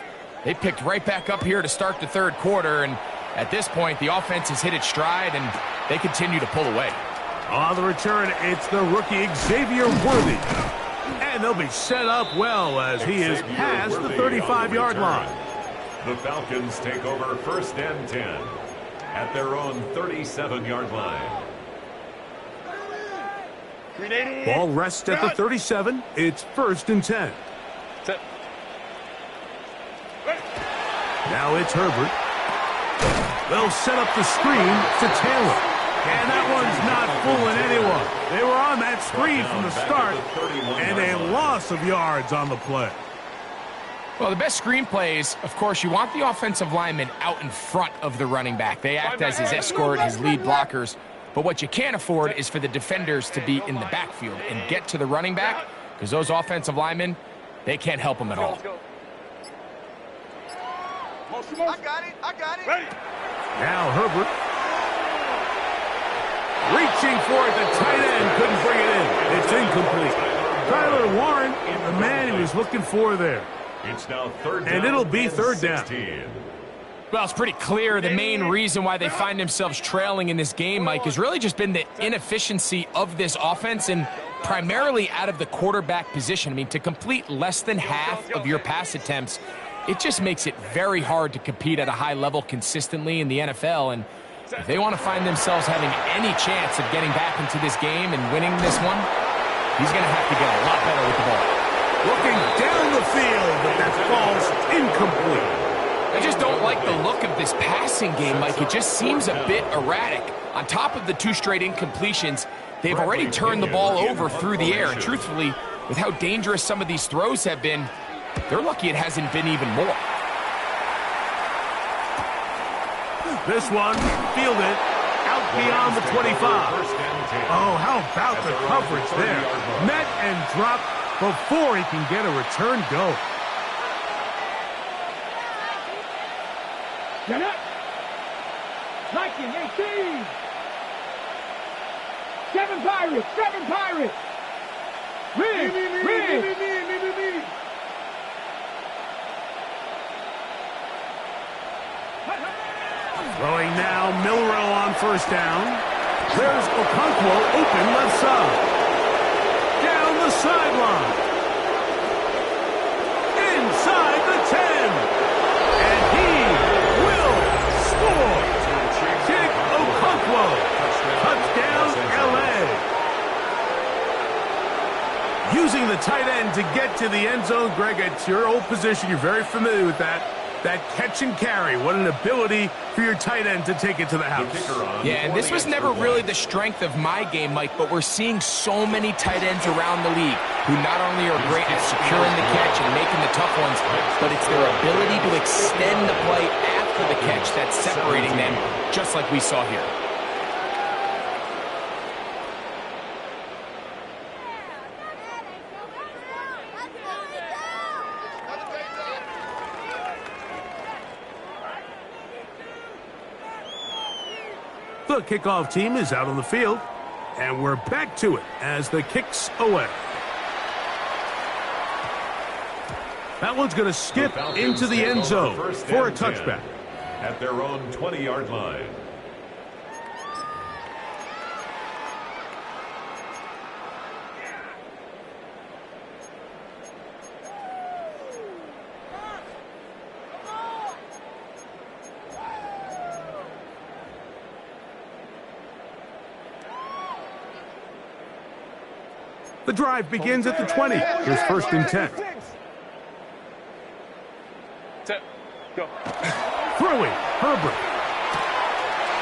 D: they picked right back up here to start the third quarter, and at this point, the offense has hit its stride, and they continue to pull away.
B: On the return, it's the rookie Xavier Worthy. And they'll be set up well as he is past the 35-yard line.
C: The Falcons take over 1st and 10 at their own 37-yard line.
B: Ball rests at the 37. It's 1st and 10. Now it's Herbert. They'll set up the screen to Taylor. And that one's not fooling anyone. They were on that screen from the start, and a loss of yards on the play.
D: Well, the best screen plays, of course, you want the offensive lineman out in front of the running back. They act as his escort, his lead blockers. But what you can't afford is for the defenders to be in the backfield and get to the running back, because those offensive linemen, they can't help them at all.
A: I got it.
F: Ready.
B: Now Herbert. Reaching for it, the tight end couldn't bring it in. It's incomplete. Tyler Warren, the man he was looking for there.
C: It's now 3rd down.
B: And it'll be 3rd down.
C: 16.
D: Well, it's pretty clear the main reason why they find themselves trailing in this game, Mike, has really just been the inefficiency of this offense and primarily out of the quarterback position. I mean, to complete less than half of your pass attempts, it just makes it very hard to compete at a high level consistently in the NFL. And if they want to find themselves having any chance of getting back into this game and winning this one, he's going to have to get a lot better with the ball.
B: Looking down the field, but that ball's incomplete.
D: I just don't like the look of this passing game, Mike. It just seems a bit erratic. On top of the 2 straight incompletions, they've already turned the ball over through the air. And truthfully, with how dangerous some of these throws have been, they're lucky it hasn't been even more.
B: This one, fielded, out beyond the 25. Oh, how about the coverage there? Met and dropped before he can get a return go.
E: Get up. 19, 18. 7 Pirates, 7 Pirates. Rig, rig.
B: Throwing now, Milrow on first down. There's Okonkwo open left side. Down the sideline. Inside the 10. And he will score. Jake Okonkwo. Touchdown, L.A. Using the tight end to get to the end zone, Greg, it's your old position. You're very familiar with that. That catch and carry. What an ability for your tight end to take it to the house.
D: Yeah, and this was never really the strength of my game, Mike, but we're seeing so many tight ends around the league who not only are great at securing the catch and making the tough ones, but it's their ability to extend the play after the catch that's separating them, just like we saw here.
B: The kickoff team is out on the field, and we're back to it as the kick's away. That one's going to skip into the end zone for a touchback.
C: At their own 20-yard line.
B: The drive begins at the 20. Here's first and 10.
F: Set. Go.
B: Throwing, Herbert.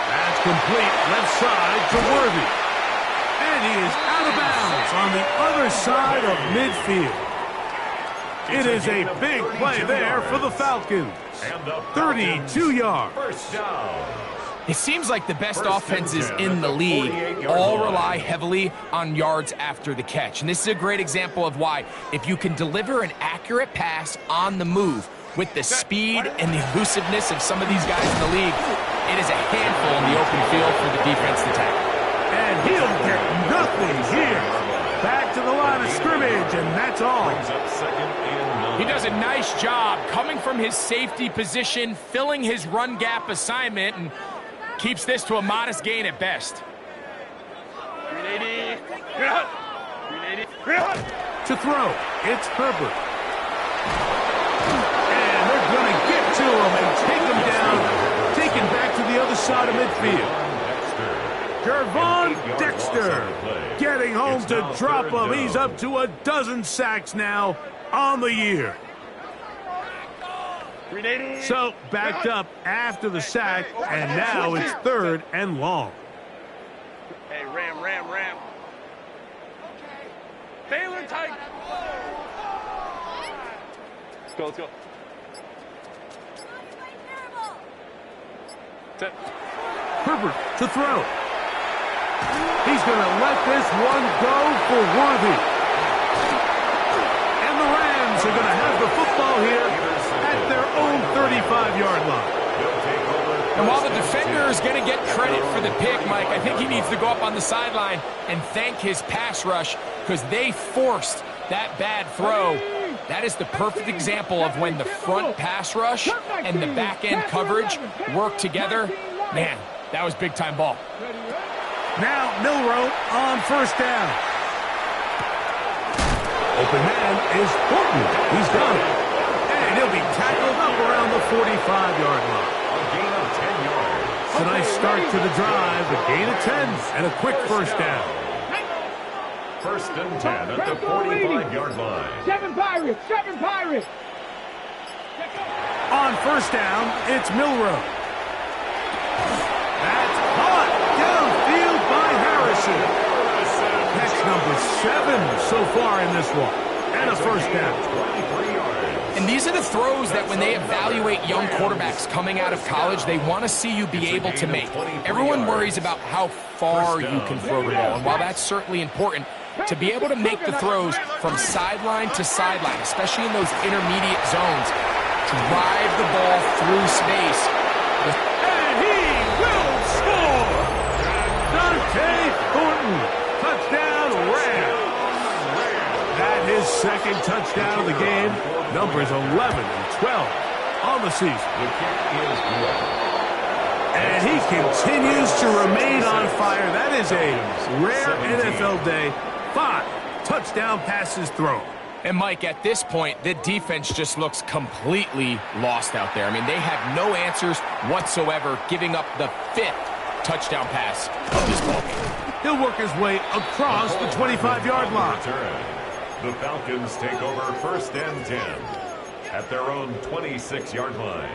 B: That's complete, left side to Worthy. And he is out of bounds on the other side of midfield. It is a big play there for the Falcons. 32 yards.
C: First down.
D: It seems like the best offenses in the league all rely heavily on yards after the catch. And this is a great example of why, if you can deliver an accurate pass on the move with the speed and the elusiveness of some of these guys in the league, it is a handful in the open field for the defense to tackle.
B: And he'll get nothing here. Back to the line of scrimmage, and that's all.
D: He does a nice job coming from his safety position, filling his run gap assignment, and keeps this to a modest gain at best.
F: 380.
B: To throw, it's Herbert. And they're going to get to him and take him down, taken back to the other side of midfield. Gervon Dexter getting home to drop him. He's up to a dozen sacks now on the year. So backed up after the sack, and now it's 3rd and long.
F: Hey, ram. Baylor tight. Let's go. Set.
B: Herbert to throw. He's going to let this one go for Worthy. And the Rams are going to have the football here at their own 35-yard line.
D: And while the defender is going to get credit for the pick, Mike, I think he needs to go up on the sideline and thank his pass rush because they forced that bad throw. That is the perfect example of when the front pass rush and the back-end coverage work together. Man, that was big-time ball.
B: Now Milrow on first down. Open man is Horton. He's got it. And he'll be tackled up around the 45-yard line.
C: A gain of 10 yards.
B: It's a nice start to the drive. A gain of 10 and a quick first down.
C: First and 10 at the 45-yard line.
E: 7 Pirates.
B: On on first down, it's Milrow. That's caught downfield by Harrison. Catch number 7 so far in this one. And a first down.
D: And these are the throws that when they evaluate young quarterbacks coming out of college, they want to see you be able to make. Everyone worries about how far you can throw the ball. And while that's certainly important, to be able to make the throws from sideline to sideline, especially in those intermediate zones, drive the ball through space.
B: And he will score! Dante Thornton, touchdown Rams. That his second touchdown of the game, numbers 11 and 12 on the season.
C: The kick is good.
B: And he continues to remain on fire. That is a rare NFL day. 5 touchdown passes thrown.
D: And, Mike, at this point, the defense just looks completely lost out there. I mean, they have no answers whatsoever, giving up the 5th touchdown pass of this ballgame.
B: He'll work his way across the 25-yard line.
C: The Falcons take over first and 10 at their own 26-yard line.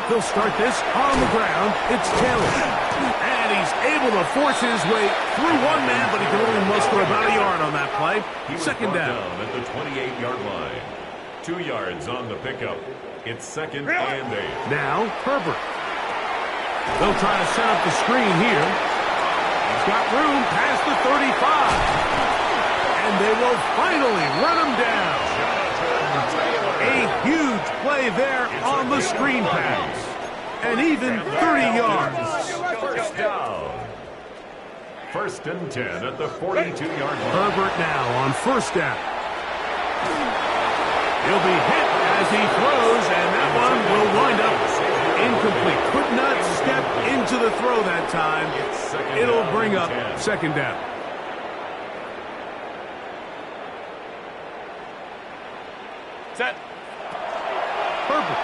B: They'll start this on the ground. It's Taylor. And he's able to force his way through one man, but he can only muster about a yard on that play. Second down
C: at the 28-yard line. 2 yards on the pickup. It's second and 8.
B: Now, Herbert. They'll try to set up the screen here. He's got room past the 35. And they will finally run him down. A huge play there on the screen pass. And even 30 yards.
C: First down. First and 10 at the 42-yard line.
B: Herbert now on first down. He'll be hit as he throws, and that one will wind up incomplete. Could not step into the throw that time. It'll bring up second down.
F: Set.
B: Herbert.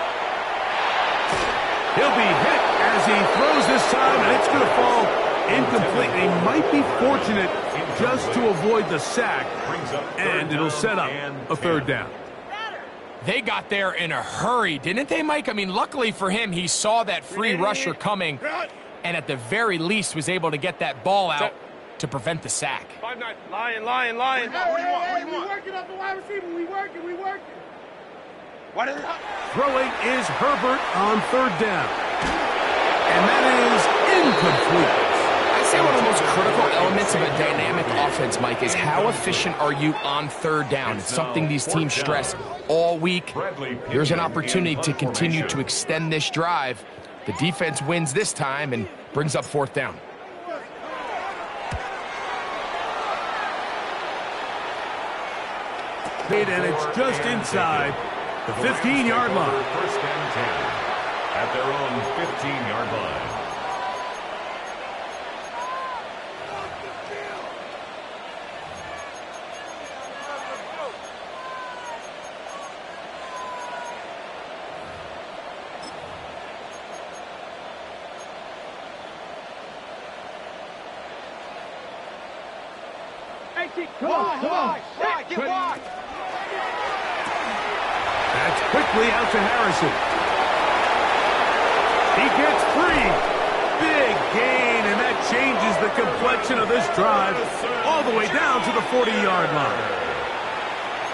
B: He'll be hit as he throws this time, and it's going to fall incomplete. He might be fortunate just to avoid the sack, and it'll set up a third down.
D: They got there in a hurry, didn't they, Mike? I mean, luckily for him, he saw that free rusher coming, and at the very least was able to get that ball out to prevent the sack.
F: 5-9. Lion.
E: What do you want? We working up the wide receiver. We working.
F: What is it?
B: Throwing is Herbert on third down. And that is incomplete.
D: I'd say one of the most critical elements of a dynamic offense, Mike, is how efficient are you on third down. It's something these teams stress all week. Here's an opportunity to continue to extend this drive. The defense wins this time and brings up fourth down.
B: And it's just inside the 15-yard line.
C: First and 10 at their own 15-yard line.
E: Come on.
F: Get wide.
B: That's quickly out to Harrison. He gets free. Big gain, and that changes the complexion of this drive all the way down to the 40-yard line.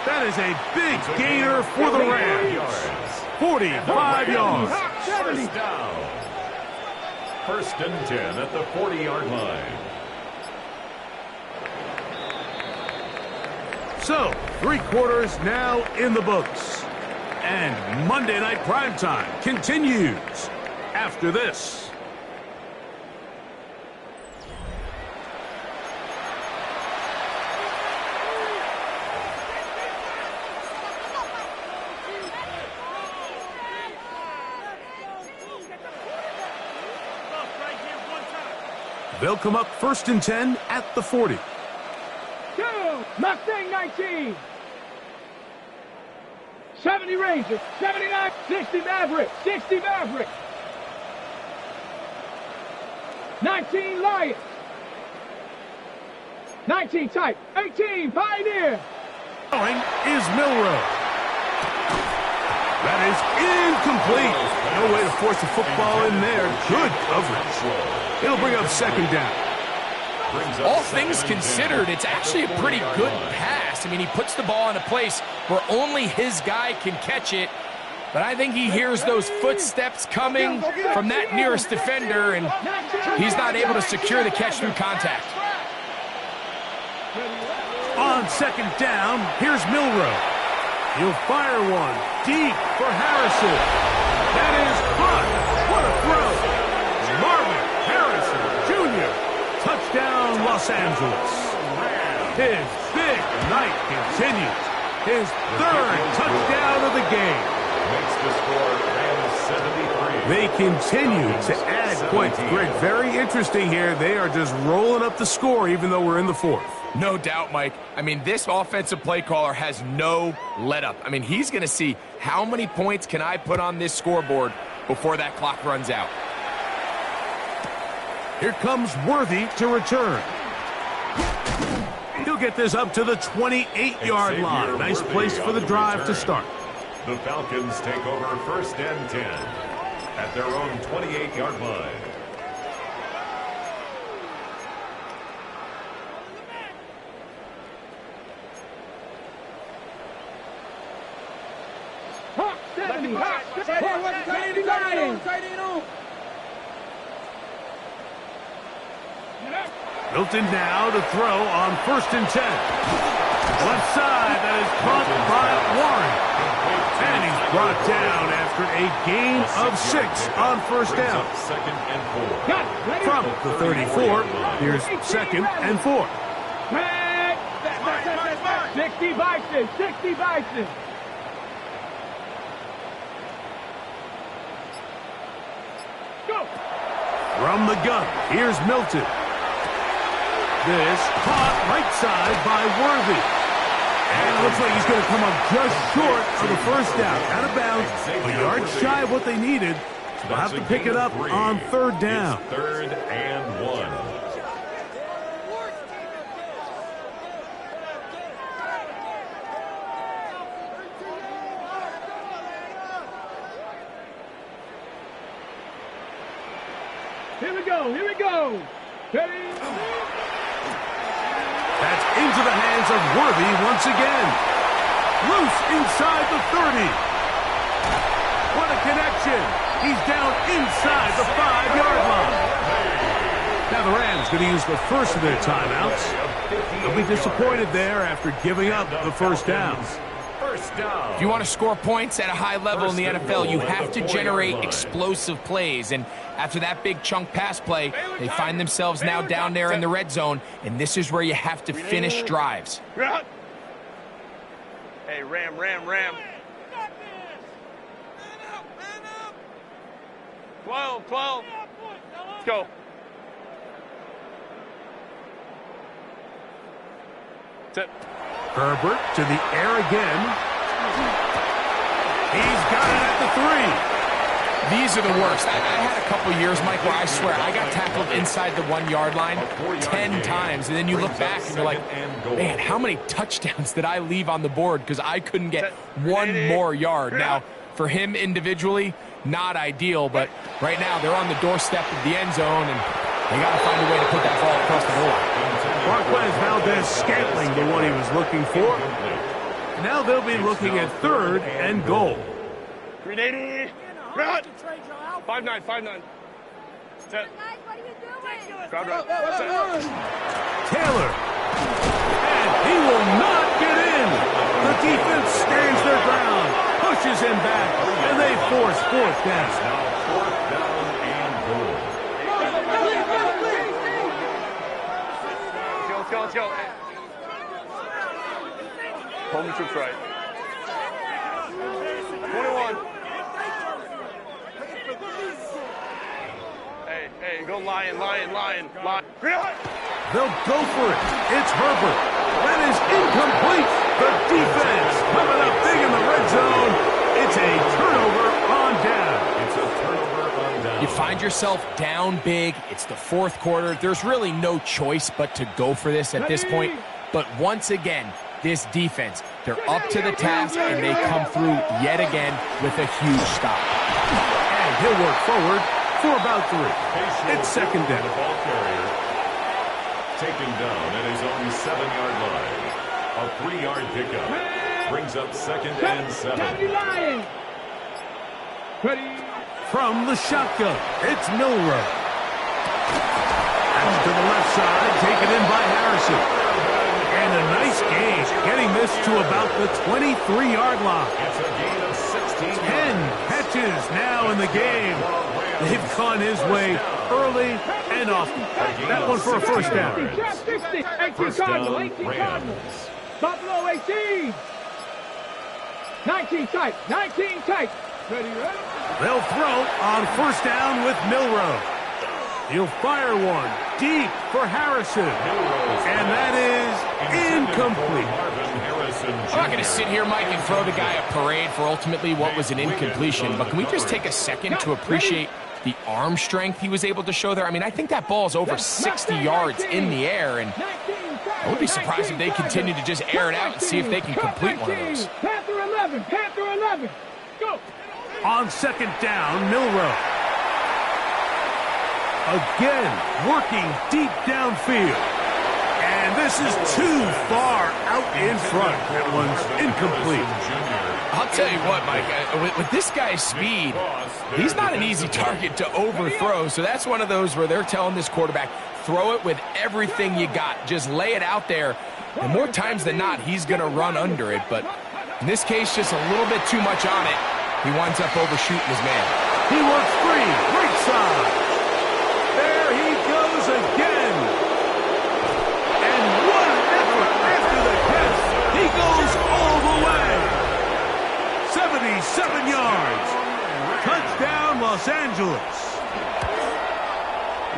B: That is a big gainer for the Rams. 45 yards.
C: First down. First and 10 at the 40-yard line.
B: So, 3 quarters now in the books. And Monday Night Primetime continues after this. They'll come up first and 10 at the 40.
E: Mustang 19. 70 Rangers. 79. 60 Maverick. 60 Maverick. 19 Lions. 19 tight. 18, Pioneer.
B: Throwing is Milrow. That is incomplete. No way to force the football in there. Good coverage. It'll bring up second down.
D: All things considered, it's actually a pretty good pass. I mean, he puts the ball in a place where only his guy can catch it. But I think he hears those footsteps coming from that nearest defender, and he's not able to secure the catch through contact.
B: On second down, here's Milrow. He'll fire one deep for Harrison. That is caught. What a throw. Marvin Harrison Jr. Touchdown, Los Angeles. His big night continues. His third touchdown of the game.
C: Makes the score Rams 73.
B: They continue to add points. Greg, very interesting here. They are just rolling up the score even though we're in the fourth.
D: No doubt, Mike. I mean, this offensive play caller has no let-up. I mean, he's going to see how many points can I put on this scoreboard before that clock runs out.
B: Here comes Worthy to return. He'll get this up to the 28-yard line. Nice place for the drive to start.
C: The Falcons take over 1st and 10 at their own 28-yard line.
E: Hawk 70, Hawk 79.
B: Milton now to throw on 1st and 10. Left side, that is caught by Warren. And he's brought down after a gain of 6 on 1st down.
C: 2nd and 4.
B: From the 34, here's 2nd and 4.
E: 60 Bison, 60 Bison. Go.
B: From the gun, here's Milton. This caught right side by Worthy. And it looks like he's going to come up just short of the 1st down. Out of bounds, a yard shy of what they needed. So they'll have to pick it up on 3rd down.
C: It's 3rd and 1.
E: Here we go, here we go. Ready?
B: That's into the hands of Worthy once again. Loose inside the 30. What a connection. He's down inside the 5-yard line. Now the Rams going to use the first of their timeouts. They'll be disappointed there after giving up the 1st down.
D: If you want to score points at a high level in the NFL, you have to generate explosive plays. And after that big chunk pass play, they find themselves now down there in the red zone, and this is where you have to finish drives.
F: Hey, Ram. 12. Let's go. Set.
B: Herbert to the air again. He's got it at the 3.
D: These are the worst. I had a couple years, Mike, where I swear I got tackled inside the 1-yard line 10 times, and then you look back and you're like, man, how many touchdowns did I leave on the board because I couldn't get one more yard? Now, for him individually, not ideal, but right now they're on the doorstep of the end zone, and they got to find a way to put that ball across the goal line.
B: Marquez Valdez scantling the one he was looking for. Now they'll be looking at 3rd and goal.
F: 380. 5-9. Set. Crowd right.
B: Taylor. And he will not get in. The defense stands their ground, pushes him back, and they force 4th down.
C: Now 4th down and goal.
F: Let's go. Home troops right. 21. Hey, go lion.
B: They'll go for it. It's Herbert. That is incomplete. The defense coming up big in the red zone. It's a turnover on down.
C: It's a turnover on down. down.
D: You find yourself down big. It's the fourth quarter. There's really no choice but to go for this at this point. But once again, this defense, they're up to the task, and they come through yet again with a huge stop.
B: And he'll work forward for about 3. It's second down.
C: The ball carrier taken down at his own 7-yard line. A 3-yard pickup brings up second and 7.
B: From the shotgun, it's Milrow. That's to the left side, taken in by Harrison. And a nice gain, getting this to about the 23-yard line.
C: It's a gain of 16
B: 10 catches now in the game. They've gone his way early and often. That one for a first down.
C: First down, Rams.
E: Buffalo 18. 19 tight. 19 tight. Ready?
B: They'll throw on first down with Milrow. He'll fire one deep for Harrison. And that is incomplete.
D: I'm not going to sit here, Mike, and throw the guy a parade for ultimately what was an incompletion, but can we just take a second to appreciate the arm strength he was able to show there? I mean, I think that ball's over 60 yards in the air, and I would be surprised if they continue to just air it out and see if they can complete one of those.
E: Panther 11. Panther 11. Go.
B: On second down, Milrow. Again, working deep downfield. And this is too far out in front. That one's incomplete.
D: I'll tell you what, Mike, with this guy's speed, he's not an easy target to overthrow. So that's one of those where they're telling this quarterback, throw it with everything you got. Just lay it out there. And more times than not, he's going to run under it. But in this case, just a little bit too much on it. He winds up overshooting his man.
B: He works free. Right side. There he goes again. And what an effort after the catch. He goes all the way. 77 yards. Touchdown, Los Angeles.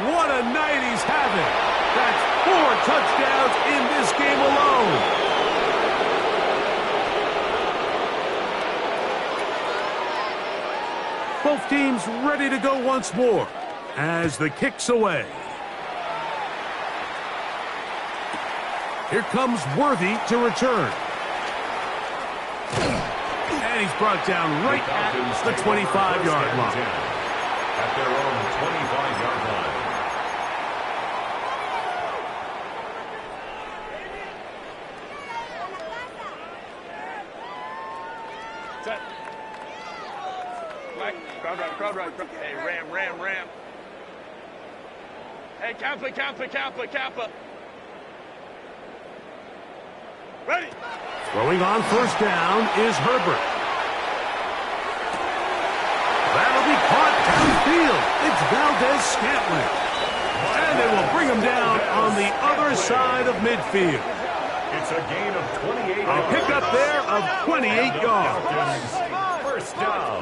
B: What a night he's having. That's 4 touchdowns in this game alone. Both teams ready to go once more as the kick's away. Here comes Worthy to return. And he's brought down right at the 25-yard line.
C: At their own 25-yard line.
F: Set. Mike, crowd right. Hey, ram. Hey, Kappa. Ready.
B: Throwing on first down is Herbert. That'll be caught downfield. It's Valdez-Scantling. And they will bring him down on the other side of midfield.
C: It's a gain of 28
B: A
C: yards.
B: pickup there of 28 yards.
C: First down.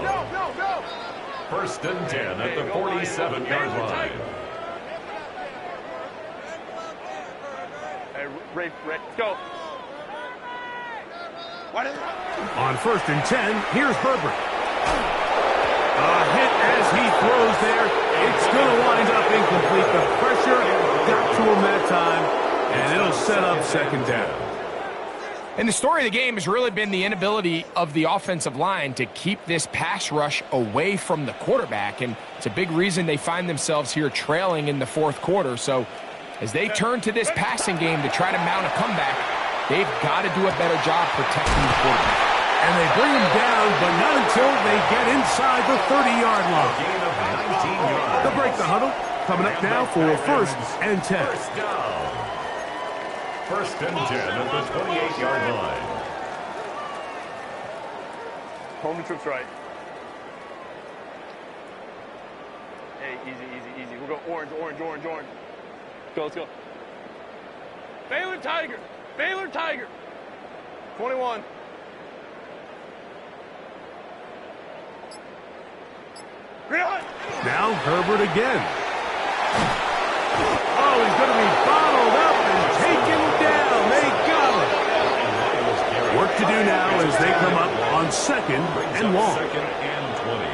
C: First and 10 at the 47-yard line.
F: Hey, Ray, go.
B: On first and 10, here's Herbert. A hit as he throws there. It's going to wind up incomplete. The pressure got to him that time, and it'll set up second down.
D: And the story of the game has really been the inability of the offensive line to keep this pass rush away from the quarterback. And it's a big reason they find themselves here trailing in the fourth quarter. So as they turn to this passing game to try to mount a comeback, they've got to do a better job protecting the quarterback.
B: And they bring him down, but not until they get inside the 30-yard line.
C: Gain of 19 yards.
B: They'll break the huddle. Coming up now for first and 10.
C: First down. First and 10 at the 28-yard line.
F: Home trips right. Hey, easy. We'll go orange. Go, let's go. Baylor Tiger. 21.
B: Now Herbert again. Oh, he's going to be bottled up and taken down. They got him. Work to do now as they come up on second and long.
C: Second and 20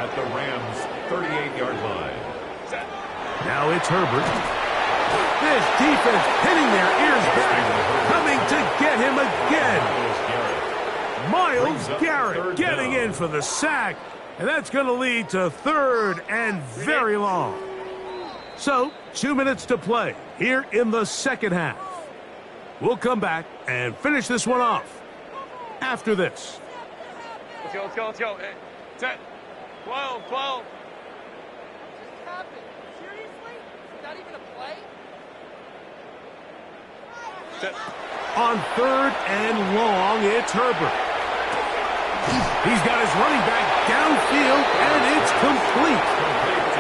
C: at the Rams' 38-yard line.
B: Now it's Herbert. This defense pinning their ears back, coming to get him again. Myles Garrett getting in for the sack, and that's going to lead to 3rd and very long. So, 2 minutes to play here in the second half. We'll come back and finish this one off after this.
F: Let's go, let's go, let's go. Hey, 10, 12, 12.
G: What just happened? Seriously? Is that even a play?
B: On 3rd and long, it's Herbert. He's got his running back downfield, and it's complete.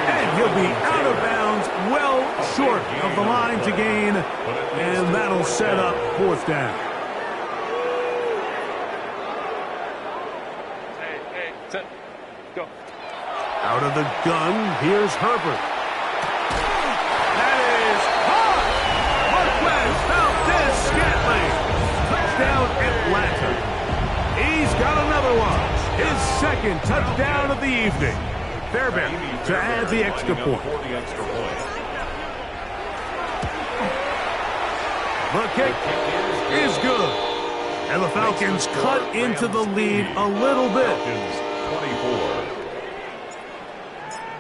B: And he'll be out of bounds, well short of the line to gain, and that'll set up 4th down.
F: Hey, set, go.
B: Out of the gun, here's Herbert. That is caught! Marquez Valdez-Scantling. Touchdown, Atlanta. He's got another one. His 2nd touchdown of the evening. Fairbairn to add the extra point. The kick is good. And the Falcons cut into the lead a little bit.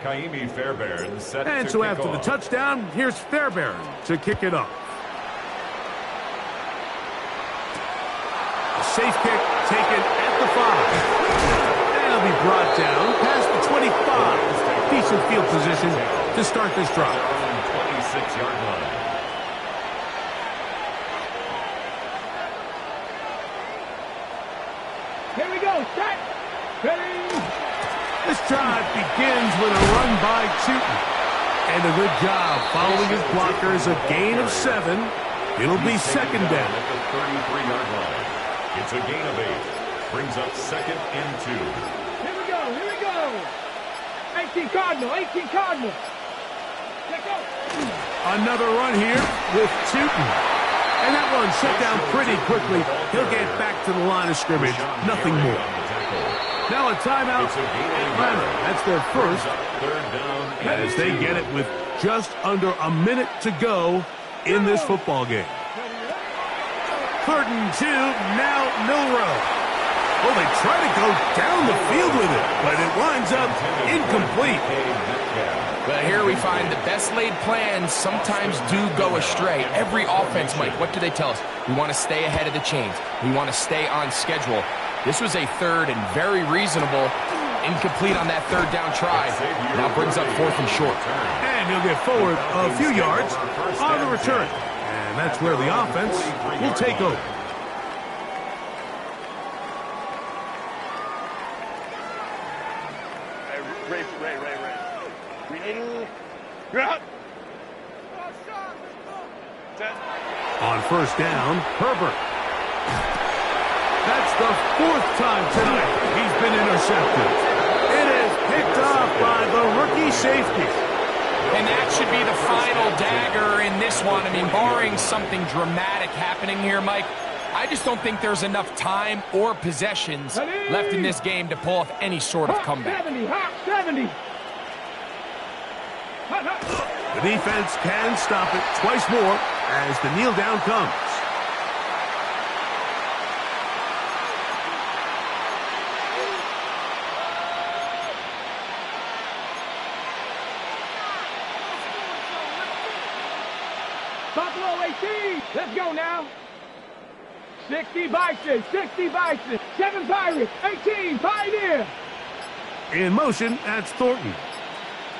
C: 24. Fairbairn set
B: and
C: to
B: so
C: kick
B: after the
C: off.
B: touchdown, here's Fairbairn to kick it off. A safe kick taken at the 5. He'll be brought down past the 25. Decent field position to start this drive.
C: 26-yard line.
E: Here we go. Set. Ready.
B: This drive begins with a run by Tootin. And a good job following his blockers. A gain of 7. It'll be 2nd down.
C: At the 33-yard line. It's a gain of 8. Brings up 2nd and 2.
E: Here we go. Here we go. 18 Cardinal. 18 Cardinal. Let's go.
B: Another run here with Tootin. And that one shut down pretty quickly. He'll get back to the line of scrimmage. Nothing more. Now a timeout. Atlanta. That's their first. As they get it with just under a minute to go in this football game. 3rd and 2. Now Milrow. Well, they try to go down the field with it, but it winds up incomplete.
D: Well, here we find the best laid plans sometimes do go astray. Every offense, Mike, what do they tell us? We want to stay ahead of the chains. We want to stay on schedule. This was a 3rd and very reasonable. Incomplete on that 3rd down try. Now brings up 4th and short.
B: And he'll get forward a few yards on the return. And that's where the offense will take over.
F: Ray. You're out. Set.
B: On 1st down, Herbert. That's the 4th time tonight he's been intercepted. It is picked off by the rookie safety.
D: And that should be the final dagger in this one. I mean, barring something dramatic happening here, Mike, I just don't think there's enough time or possessions left in this game to pull off any sort of comeback.
E: 70. Hot 70.
B: The defense can stop it twice more as the kneel down comes.
E: Buffalo 18. Let's go now. 60 Bison. 60 Bison. 7 Pirates. 18 Pioneer.
B: In motion, that's Thornton.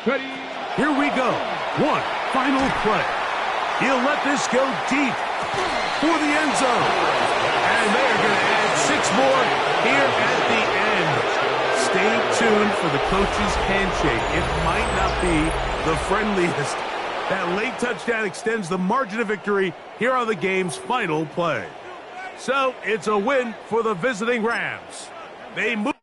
E: Ready.
B: Here we go. One final play. He'll let this go deep for the end zone. And they're going to add 6 more here at the end. Stay tuned for the coach's handshake. It might not be the friendliest. That late touchdown extends the margin of victory here on the game's final play. So it's a win for the visiting Rams. They move.